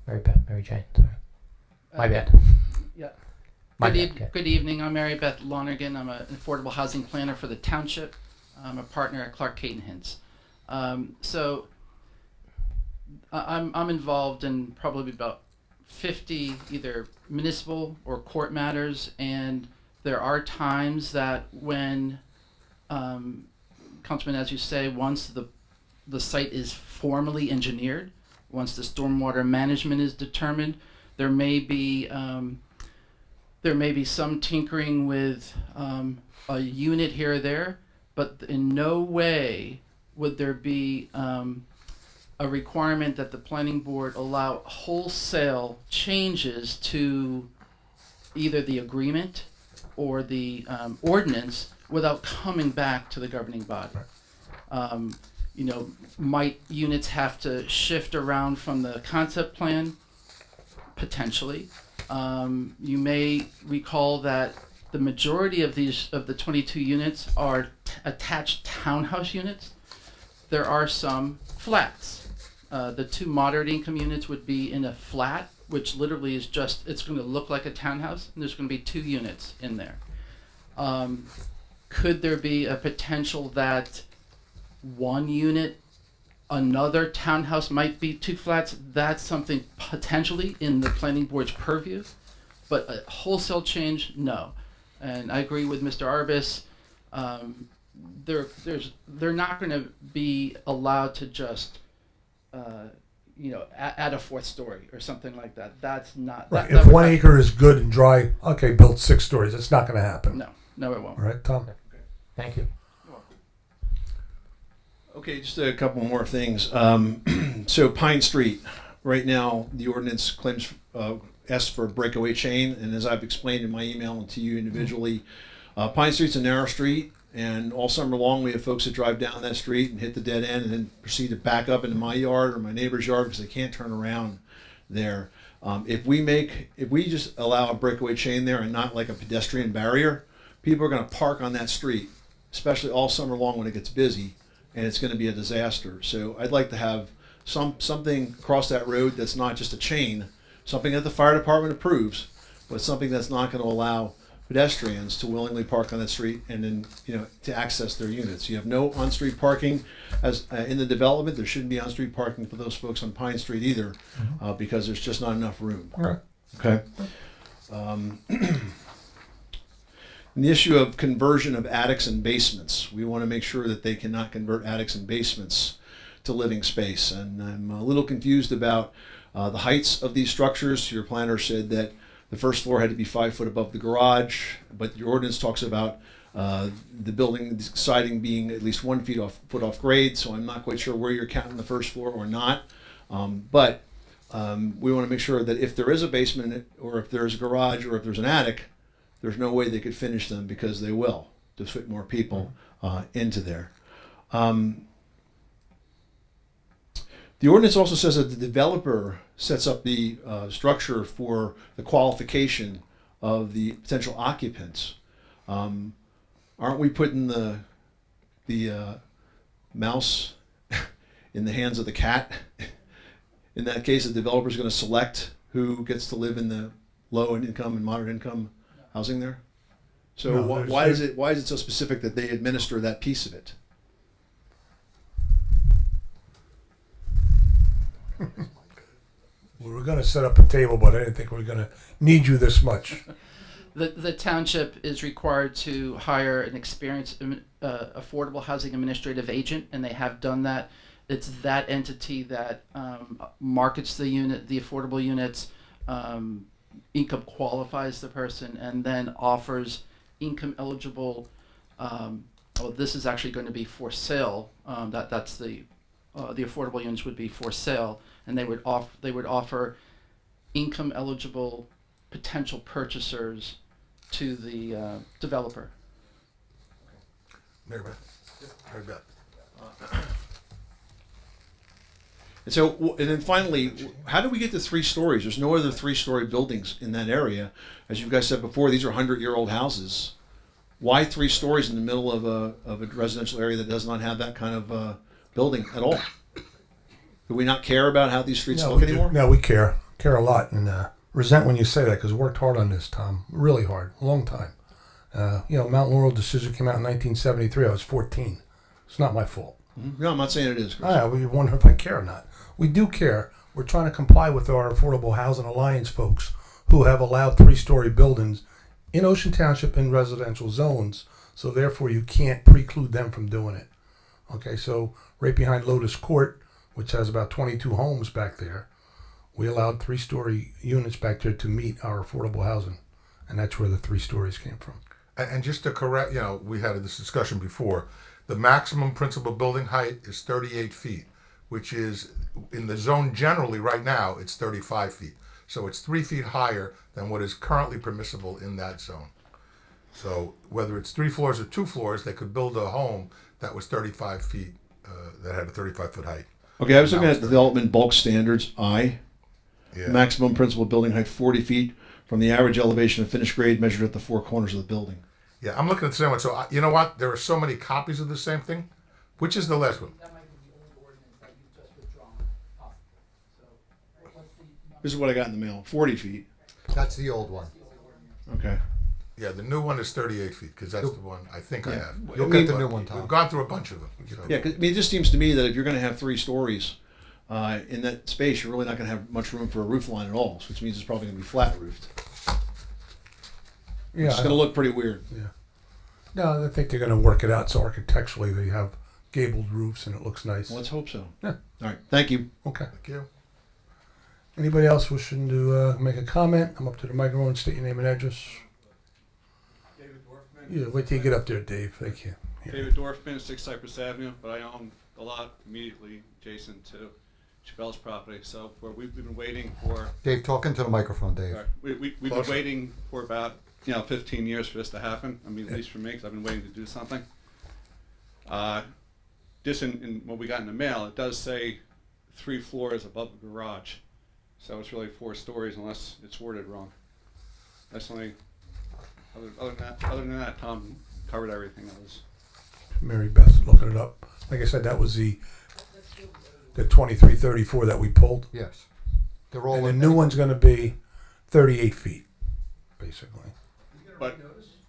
Mary Jane. Sorry. My bad. Yeah. My Good, bad. good evening. I'm Mary Beth Lonergan. I'm an affordable housing planner for the Township. I'm a partner at Clark Caton Hints. So I'm involved in probably about 50 either municipal or court matters, and there are times that when, Councilman, as you say, once the site is formally engineered, once the stormwater management is determined, there may be some tinkering with a unit here or there, but in no way would there be a requirement that the planning board allow wholesale changes to either the agreement or the ordinance without coming back to the governing body. Might units have to shift around from the concept plan? Potentially. You may recall that the majority of the 22 units are attached townhouse units. There are some flats. The 2 moderate income units would be in a flat, which literally is it's going to look like a townhouse, and there's going to be 2 units in there. Could there be a potential that 1 unit, another townhouse might be 2 flats? That's something potentially in the planning board's purview, but a wholesale change, no. And I agree with Mr. Arbus. They're not going to be allowed to just add a 4th story or something like that. That's not Right. that If 1 acre is good and dry, okay, build 6 stories. It's not going to happen. No, it won't. All right, Tom. Thank you. Okay, just a couple more things. So Pine Street, right now the ordinance claims asks for a breakaway chain, and as I've explained in my email and to you individually, Pine Street's a narrow street, and all summer long we have folks that drive down that street and hit the dead end and then proceed to back up into my yard or my neighbor's yard because they can't turn around there. If we just allow a breakaway chain there and not like a pedestrian barrier, people are going to park on that street, especially all summer long when it gets busy, and it's going to be a disaster. So I'd like to have something across that road that's not just a chain, something that the fire department approves, but something that's not going to allow pedestrians to willingly park on that street and then to access their units. You have no on-street parking as in the development. There shouldn't be on-street parking for those folks on Pine Street either, because there's just not enough room. All right. Okay. The issue of conversion of attics and basements. We want to make sure that they cannot convert attics and basements to living space. And I'm a little confused about the heights of these structures. Your planner said that the first floor had to be 5 foot above the garage, but your ordinance talks about the building siding being at least 1 foot off grade. So I'm not quite sure where you're counting the first floor or not. But we want to make sure that if there is a basement in it, or if there's a garage, or if there's an attic, there's no way they could finish them, because they will, to fit more people into there. The ordinance also says that the developer sets up the structure for the qualification of the potential occupants. Aren't we putting the mouse in the hands of the cat? In that case, the developer is going to select who gets to live in the low income and moderate income housing there. So No, why is it so specific that they administer that piece of it? We were going to set up a table, but I didn't think we were going to need you this much. The township is required to hire an experienced affordable housing administrative agent, and they have done that. It's that entity that markets the unit, the affordable units, income qualifies the person, and then offers income eligible. This is actually going to be for sale. That's the affordable units would be for sale, and they would offer income eligible potential purchasers to the developer. Mary Beth. Mary Beth. And so, and then finally, how do we get to 3 stories? There's no other 3-story buildings in that area. As you guys said before, these are 100-year-old houses. Why 3 stories in the middle of a residential area that does not have that kind of building at all? Do we not care about how these streets look anymore? No, we care a lot, and resent when you say that, because we worked hard on this, Tom, really hard, a long time. Mount Laurel decision came out in 1973. I was 14. It's not my fault. No, I'm not saying it is, Chris. We wonder if I care or not. We do care. We're trying to comply with our Affordable Housing Alliance folks, who have allowed 3-story buildings in Ocean Township in residential zones. So therefore, you can't preclude them from doing it. Okay, so right behind Lotus Court, which has about 22 homes back there, we allowed 3-story units back there to meet our affordable housing, and that's where the 3 stories came from. And just to correct, we had this discussion before. The maximum principal building height is 38 feet, which is in the zone generally right now, it's 35 feet. So it's 3 feet higher than what is currently permissible in that zone. So whether it's 3 floors or 2 floors, they could build a home that was 35 feet, that had a 35-foot height. Okay, I was looking at development bulk standards, I. Yeah. Maximum principal building height 40 feet from the average elevation of finished grade measured at the 4 corners of the building. Yeah, I'm looking at the same one. So you know what? There are so many copies of the same thing. Which is the last one? This is what I got in the mail. 40 feet. That's the old one. Okay. Yeah, the new one is 38 feet, because that's the one I think I have. You'll get the new one, Tom. We've gone through a bunch of them. Yeah, 'cause, it just seems to me that if you're going to have 3 stories in that space, you're really not going to have much room for a roof line at all, which means it's probably going to be flat roofed. Yeah, It's going to look pretty weird. Yeah. No, I think they're going to work it out so architecturally they have gabled roofs and it looks nice. Well, let's hope so. Yeah. All right. Thank you. Okay. Thank you. Anybody else wishing to make a comment? I'm up to the microphone. State your name and address. David Dorfman. Yeah, wait till you get up there, Dave. Thank you. Yeah. David Dorfman, 6 Cypress Avenue, but I own the lot immediately adjacent to Chappelle's property. So we've been waiting for. Dave, talk into the microphone, Dave. We've been waiting for about 15 years for this to happen. I mean, at least for me, because I've been waiting to do something. Just in what we got in the mail, it does say 3 floors above the garage. So it's really 4 stories unless it's worded wrong. That's only, other than that, Tom covered everything else. Mary Beth looking it up. Like I said, that was the 2334 that we pulled. Yes. They're all and the new one's going to be 38 feet, basically. But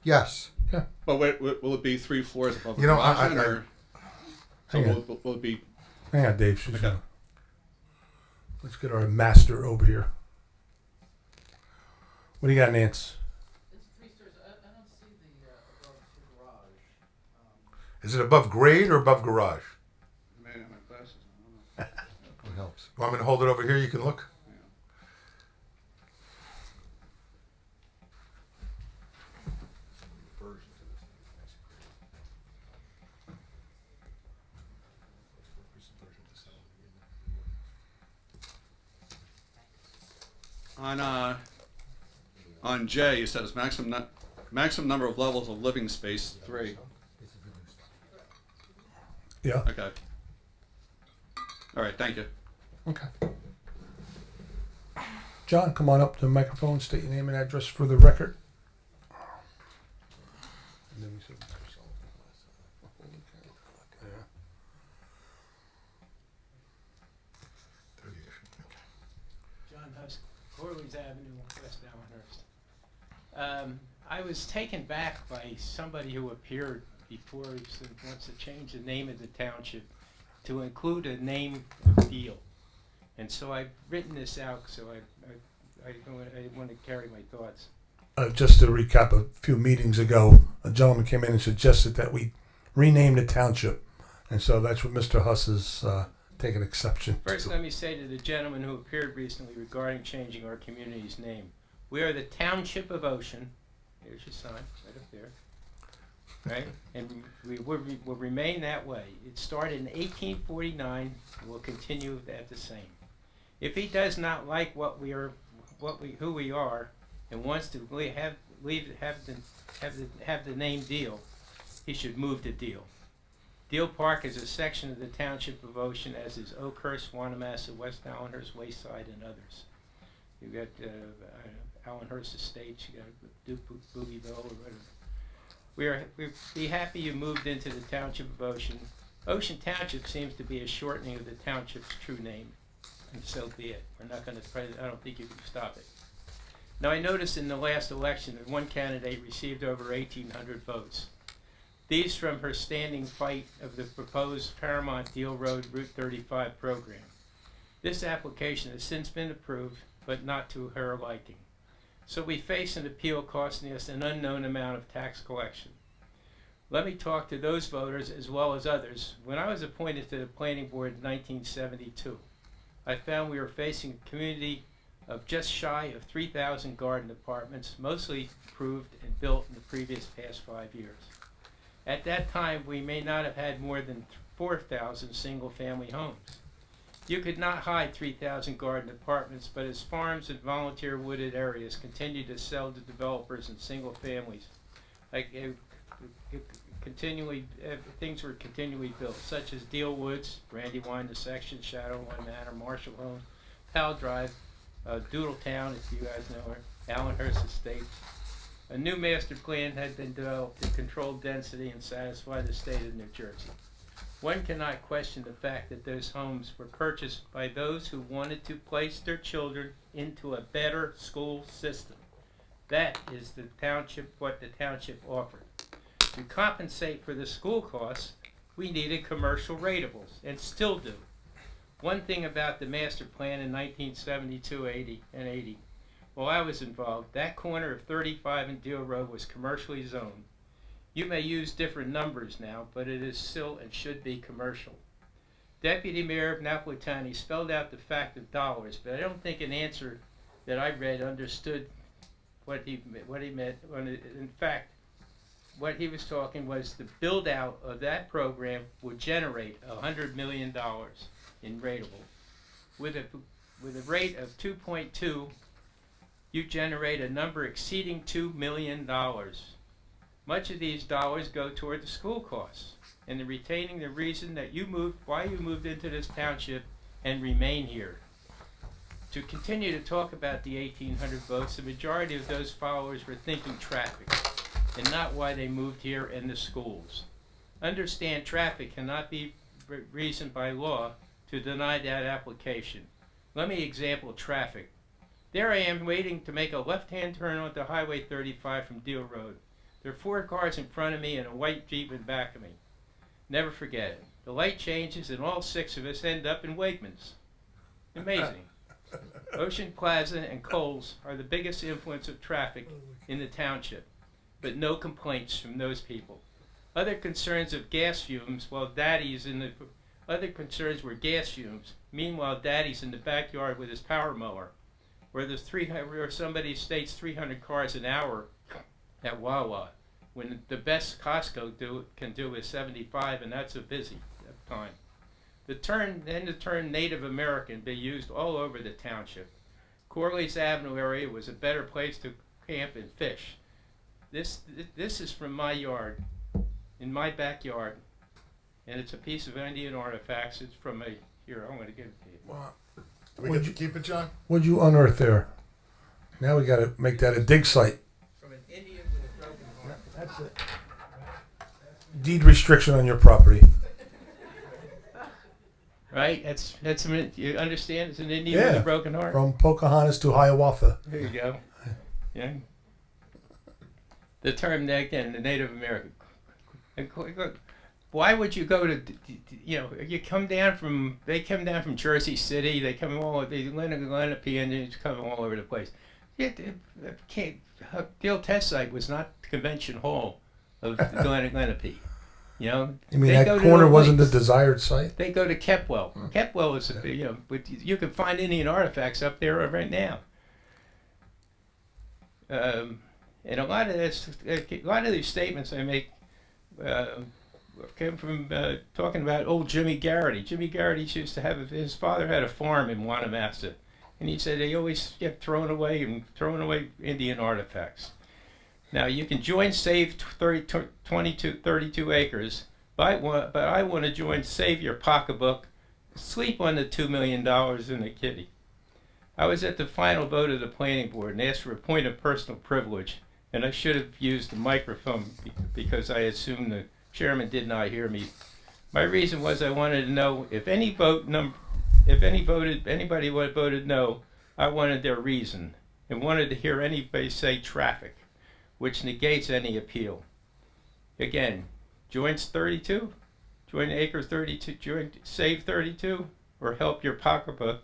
yes. Yeah. But wait, will it be 3 floors above the You know, garage then, or so Hang on. will it be? Hang on, Dave. She's Okay. Let's get our master over here. What do you got, Nance? It's 3 stories. I don't see the above garage. Is it above grade or above garage? Man, my glasses. I don't know. It helps. Want me to hold it over here? You can look. On J, it says maximum number of levels of living space 3. Yeah. Okay. All right. Thank you. Okay. John, come on up to the microphone. State your name and address for the record. And then we said- Yeah. John Husk, Corley's Avenue, West Allenhurst. I was taken back by somebody who appeared before who said wants to change the name of the township to include a name deal. And so I've written this out, so I want to carry my thoughts. Just to recap, a few meetings ago, a gentleman came in and suggested that we rename the township. And so that's what Mr. Huss has taken exception First, to. let me say to the gentleman who appeared recently regarding changing our community's name, we are the Township of Ocean. There's your sign, right up there. Right? And we will remain that way. It started in 1849 and will continue at the same. If he does not like who we are, and wants to have the name Deal, he should move to Deal. Deal Park is a section of the Township of Ocean, as is Oakhurst, Wanamassa, West Allenhurst, Wayside, and others. You've got Allenhurst Estates, you got Boogieville, or whatever. We'd be happy you moved into the Township of Ocean. Ocean Township seems to be a shortening of the township's true name, and so be it. We're not going to try. I don't think you can stop it. Now, I noticed in the last election that one candidate received over 1,800 votes. These from her standing fight of the proposed Paramount Deal Road Route 35 program. This application has since been approved, but not to her liking. So we face an appeal costing us an unknown amount of tax collection. Let me talk to those voters as well as others. When I was appointed to the planning board in 1972, I found we were facing a community of just shy of 3,000 garden apartments, mostly approved and built in the previous past 5 years. At that time, we may not have had more than 4,000 single-family homes. You could not hide 3,000 garden apartments, but as farms and volunteer wooded areas continued to sell to developers and single families, things were continually built, such as Deal Woods, Brandywine, The Section, Shadowline Manor, Marshall Home, Powell Drive, Doodletown, if you guys know her, Allenhurst Estates. A new master plan had been developed to control density and satisfy the state of New Jersey. One cannot question the fact that those homes were purchased by those who wanted to place their children into a better school system. That is the township, what the township offered. To compensate for the school costs, we needed commercial ratables, and still do. One thing about the master plan in 1972, 80, and 80, while I was involved, that corner of 35 and Deal Road was commercially zoned. You may use different numbers now, but it is still and should be commercial. Deputy Mayor of Napolitani spelled out the fact of dollars, but I don't think an answer that I read understood what he meant. In fact, what he was talking was the build out of that program would generate $100 million in rateable. With a rate of 2.2, you generate a number exceeding $2 million. Much of these dollars go toward the school costs and the retaining the reason that why you moved into this township and remain here. To continue to talk about the 1,800 votes, the majority of those followers were thinking traffic and not why they moved here and the schools. Understand, traffic cannot be reason by law to deny that application. Let me example traffic. There I am waiting to make a left-hand turn onto Highway 35 from Deal Road. There are 4 cars in front of me and a white Jeep in back of me. Never forget it. The light changes and all 6 of us end up in Wegmans. Amazing. Ocean Plaza and Kohl's are the biggest influence of traffic in the township, but no complaints from those people. Other concerns of gas fumes, while Daddy's in the other concerns were gas fumes. Meanwhile, Daddy's in the backyard with his power mower, where there's 300, where somebody states 300 cars an hour at Wawa, when the best Costco can do is 75, and that's a busy time. The term Native American be used all over the township. Corley's Avenue area was a better place to camp and fish. This is from my yard, in my backyard, and it's a piece of Indian artifacts. It's from a, here, I'm going to give it to you. Wow. Do we get to keep it, John? What'd you unearth there? Now we got to make that a dig site. From an Indian with a broken heart. That's it. Deed restriction on your property. Right? That's you understand? It's an Indian with a broken heart. From Pocahontas to Hiawatha. There you go. Yeah. The term again, the Native American. Why would you go to, you come down from, they come down from Jersey City, they come all, they Lenape Indians come all over the place. The old test site was not the convention hall of Lenape. You mean that corner wasn't the desired site? They go to Kepwell. Kepwell is, but you can find Indian artifacts up there right now. And a lot of these statements I make came from talking about old Jimmy Garrity. Jimmy Garrity used to have, his father had a farm in Wanamassa, and he said they always kept throwing away Indian artifacts. Now you can join Save 32 acres, but I want to join Save Your Pocketbook, sleep on the $2 million in the kitty. I was at the final vote of the planning board and asked for a point of personal privilege, and I should have used the microphone because I assumed the chairman did not hear me. My reason was I wanted to know if anybody would have voted no, I wanted their reason, and wanted to hear anybody say traffic, which negates any appeal. Again, joins 32, join Acres 32, join Save 32, or help your pocketbook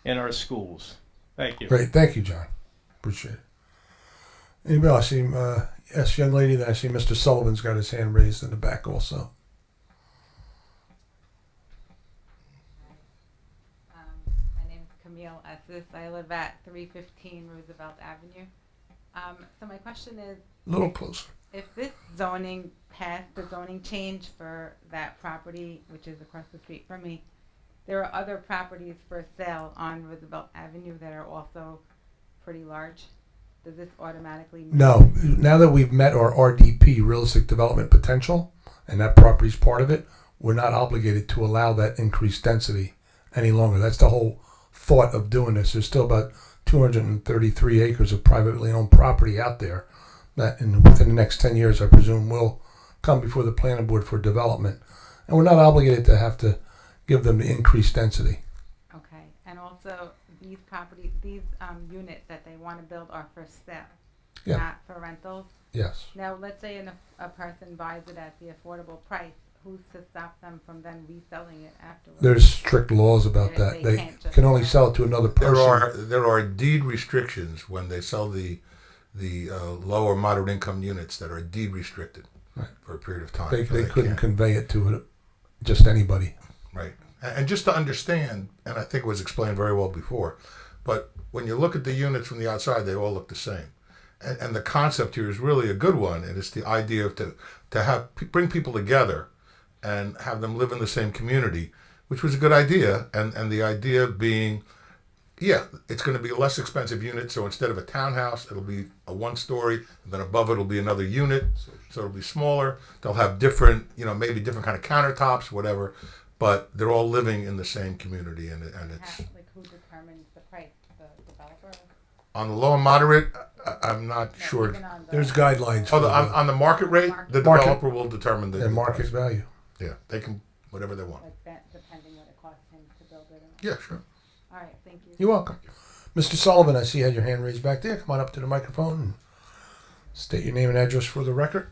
in our schools. Thank you. Great, thank you, John. Appreciate it. Anybody else? I see, yes, young lady. Then I see Mr. Sullivan's got his hand raised in the back also. My name is Camille Esses. I live at 315 Roosevelt Avenue. So my question is, A little closer. If this zoning passed, the zoning change for that property, which is across the street from me, there are other properties for sale on Roosevelt Avenue that are also pretty large. Does this automatically mean? No. Now that we've met our RDP, realistic development potential, and that property is part of it, we're not obligated to allow that increased density any longer. That's the whole thought of doing this. There's still about 233 acres of privately owned property out there that within the next 10 years, I presume, will come before the planning board for development. And we're not obligated to have to give them the increased density. Okay. And also, these properties, these units that they want to build are for sale, Yeah. not for rentals? Yes. Now, let's say a person buys it at the affordable price. Who's to stop them from then reselling it afterwards? There's strict laws about that. They can't just can only sell it to another person. There are deed restrictions when they sell the low or moderate income units that are deed restricted for a period of time. They So couldn't can't. convey it to just anybody. Right. And just to understand, and I think it was explained very well before, but when you look at the units from the outside, they all look the same. And the concept here is really a good one. And it's the idea of to bring people together and have them live in the same community, which was a good idea. And the idea being, yeah, it's going to be a less expensive unit. So instead of a townhouse, it'll be a one-story. And then above it will be another unit. So it'll be smaller. They'll have different, maybe different kind of countertops, whatever. But they're all living in the same community. And it's... Like, who determines the price? The developer? On the low and moderate, I'm not sure. There's guidelines. Oh, on the market rate, the Market. developer will determine the market price. value. Yeah, they can, whatever they want. Like that, depending what it costs him to build it. Yeah, sure. All right, thank you. You're welcome. Mr. Sullivan, I see you had your hand raised back there. Come on up to the microphone and state your name and address for the record.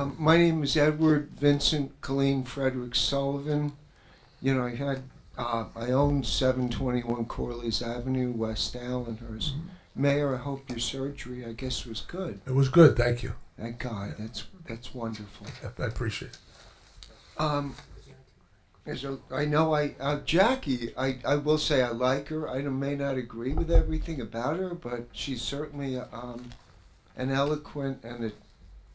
My name is Edward Vincent Colleen Frederick Sullivan. You know, I own 721 Corley's Avenue, West Allenhurst. Mayor, I hope your surgery, I guess, was good. It was good, thank you. Thank God. That's wonderful. I appreciate it. So I know Jackie, I will say I like her. I may not agree with everything about her, but she's certainly an eloquent and a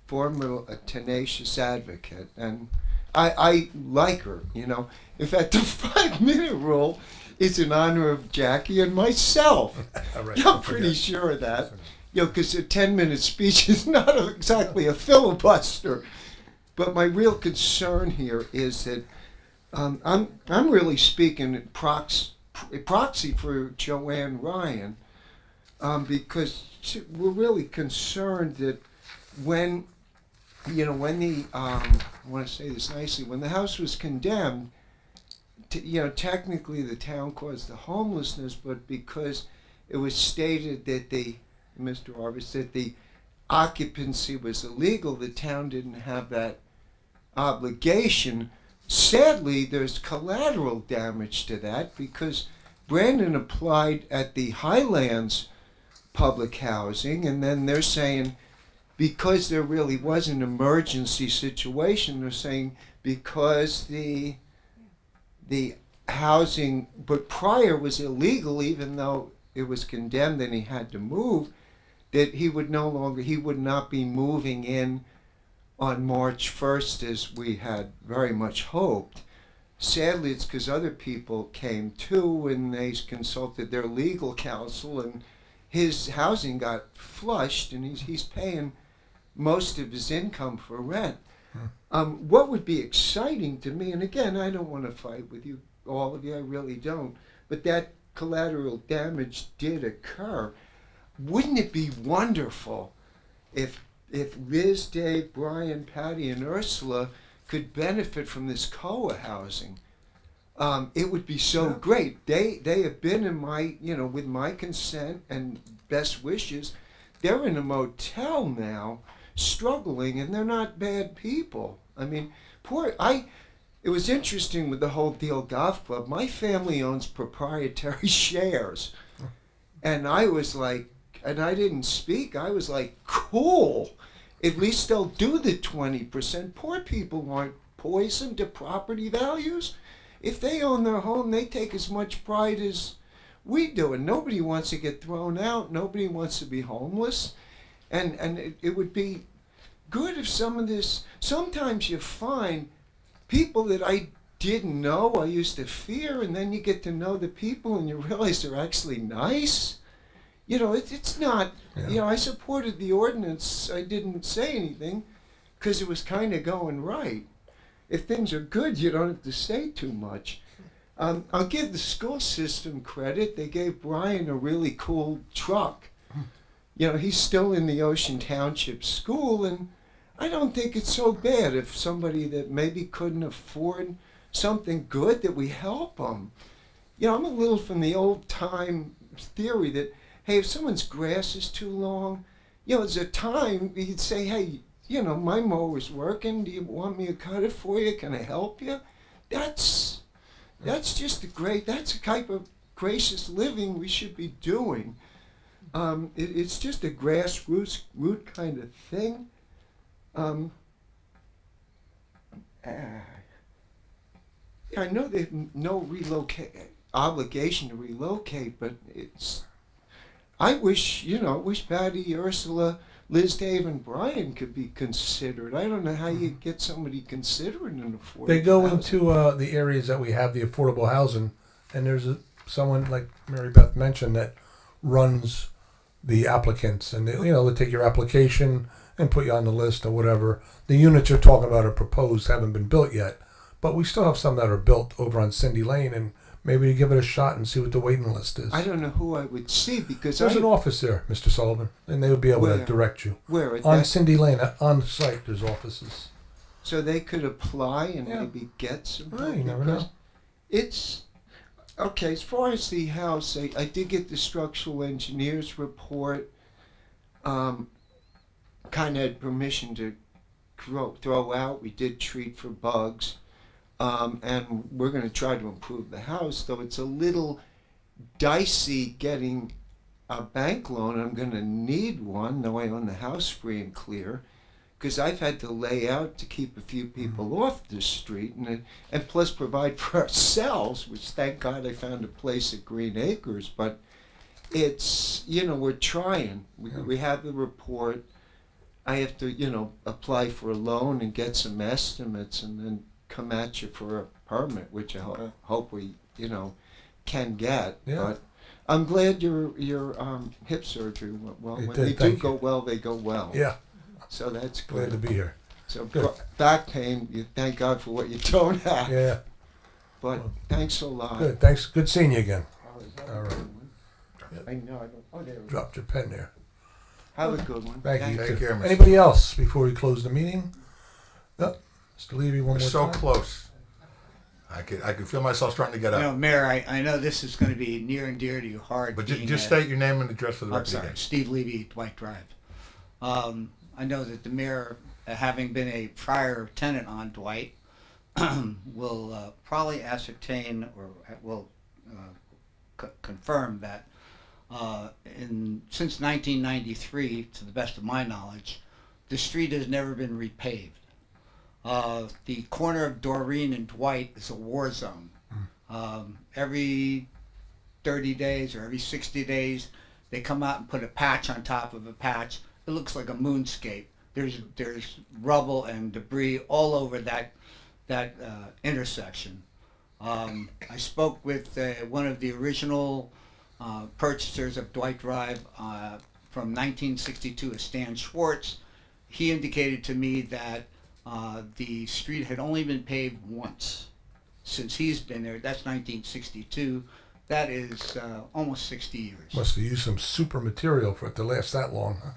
formidable, a tenacious advocate. And I like her, you know. In fact, the 5-minute rule is in honor of Jackie and myself. Right, I'm pretty sure of that. You know, because a 10-minute speech is not exactly a filibuster. But my real concern here is that I'm really speaking proxy for Joanne Ryan, because we're really concerned that when the I want to say this nicely, when the house was condemned, technically the town caused the homelessness, but because it was stated that Mr. Arvis, that the occupancy was illegal, the town didn't have that obligation. Sadly, there's collateral damage to that because Brandon applied at the Highlands public housing, and then they're saying because there really was an emergency situation, they're saying because the housing but prior was illegal, even though it was condemned and he had to move, that he would not be moving in on March 1st as we had very much hoped. Sadly, it's because other people came too and they consulted their legal counsel, and his housing got flushed and he's paying most of his income for rent. What would be exciting to me, and again, I don't want to fight with you, all of you, I really don't, but that collateral damage did occur. Wouldn't it be wonderful if Liz, Dave, Brian, Patty, and Ursula could benefit from this COA housing? It would be so great. They have been in my, with my consent and best wishes, they're in a motel now, struggling, and they're not bad people. I mean, it was interesting with the whole Deal Golf Club. My family owns proprietary shares. And I was like, and I didn't speak, I was like, cool. At least they'll do the 20%. Poor people aren't poisoned to property values. If they own their home, they take as much pride as we do. And nobody wants to get thrown out. Nobody wants to be homeless. And it would be good if some of this, sometimes you find people that I didn't know, I used to fear, and then you get to know the people and you realize they're actually nice. It's not, I supported the ordinance. I didn't say anything because it was kind of going right. If things are good, you don't have to say too much. I'll give the school system credit. They gave Brian a really cool truck. He's still in the Ocean Township school, and I don't think it's so bad if somebody that maybe couldn't afford something good, that we help them. I'm a little from the old time theory that, hey, if someone's grass is too long, there's a time you'd say, hey, my mower's working. Do you want me to cut it for you? Can I help you? That's just that's a type of gracious living we should be doing. It's just a grassroots kind of thing. I know they have no obligation to relocate, but I wish Patty, Ursula, Liz, Dave, and Brian could be considered. I don't know how you get somebody considering an affordable They go housing. into the areas that we have the affordable housing, and there's someone like Mary Beth mentioned that runs the applicants, and they take your application and put you on the list or whatever. The units you're talking about are proposed, haven't been built yet, but we still have some that are built over on Cindy Lane, and maybe you give it a shot and see what the waiting list is. I don't know who I would see because There's an office there, Mr. Sullivan, and they would be able to direct you. Where? On Cindy Lane, on the site, there's offices. So they could apply and maybe get some. You never know. It's okay. As far as the house, I did get the structural engineer's report. Kind of had permission to throw out. We did treat for bugs. And we're going to try to improve the house, though it's a little dicey getting a bank loan. I'm going to need one, though I own the house free and clear, because I've had to lay out to keep a few people off the street, and plus provide for ourselves, which thank God I found a place at Green Acres. But it's, we're trying. We have the report. I have to, apply for a loan and get some estimates and then come at you for a permit, which I hope we, can get. Yeah. But I'm glad your hip surgery went well. It When did, they thank do go well, they go well. Yeah. So that's Glad good. to be here. So Good. back pain, you thank God for what you don't have. Yeah. But thanks a lot. Good. Thanks. Good seeing you again. All right. I know. I don't. Oh, there. we go. Dropped your pen there. Have a good one. Thank you. Take care, Mr. Anybody else before we close the meeting? No. Mr. Levy, one We're more so time. close. I could feel myself starting to get up. Mayor, I know this is going to be near and dear to your heart. But being just state your name and address for the I'm record sorry, again. Steve Levy, Dwight Drive. I know that the mayor, having been a prior tenant on Dwight, will probably ascertain or will confirm that since 1993, to the best of my knowledge, the street has never been repaved. The corner of Doreen and Dwight is a war zone. Every 30 days or every 60 days, they come out and put a patch on top of a patch. It looks like a moonscape. There's rubble and debris all over that intersection. I spoke with one of the original purchasers of Dwight Drive from 1962, a Stan Schwartz. He indicated to me that the street had only been paved once since he's been there. That's 1962. That is almost 60 years. Must have used some super material for it to last that long, huh?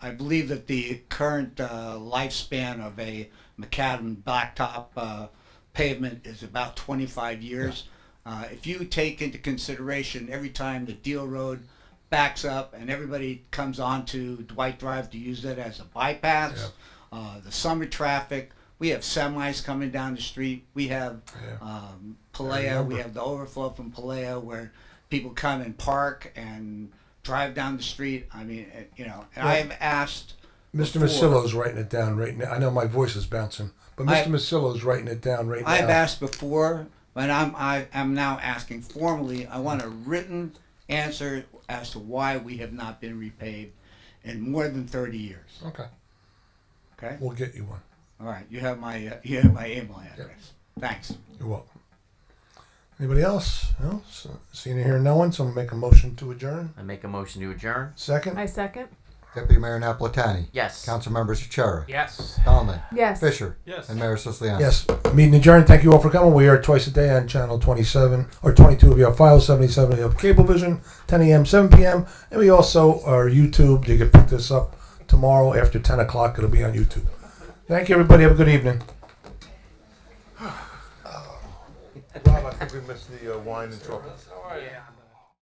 I believe that the current lifespan of a macadam blacktop pavement is about 25 years. If you take into consideration every time the Deal Road backs up and everybody comes onto Dwight Drive to use it as a bypass, the summer traffic, we have semis coming down the street, we have Paleo, we have the overflow from Paleo where people come and park and drive down the street. I mean, and I have asked Mr. before- Masillo's writing it down right now. I know my voice is bouncing, but Mr. Masillo's writing it down right now. I've asked before, but I'm now asking formally. I want a written answer as to why we have not been repaved in more than 30 years. Okay. Okay. We'll get you one. All right. You have my email address. Thanks. You're welcome. Anybody else? No? So, seeing and hearing no one, so I'm going to make a motion to adjourn. I make a motion to adjourn. Second? I second. Deputy Mayor Napolitani. Yes. Council members Achara. Yes. Donlin. Yes. Fisher. Yes. And Mayor Siciliano. Yes. Meeting adjourned. Thank you all for coming. We are twice a day on channel 27 or 22 if you have File 77 if you have Cablevision, 10 a.m., 7 p.m. And we also are YouTube. You can pick this up tomorrow after 10 o'clock. It'll be on YouTube. Thank you, everybody. Have a good evening. Rob, I think we missed the wine and chocolate. Yeah.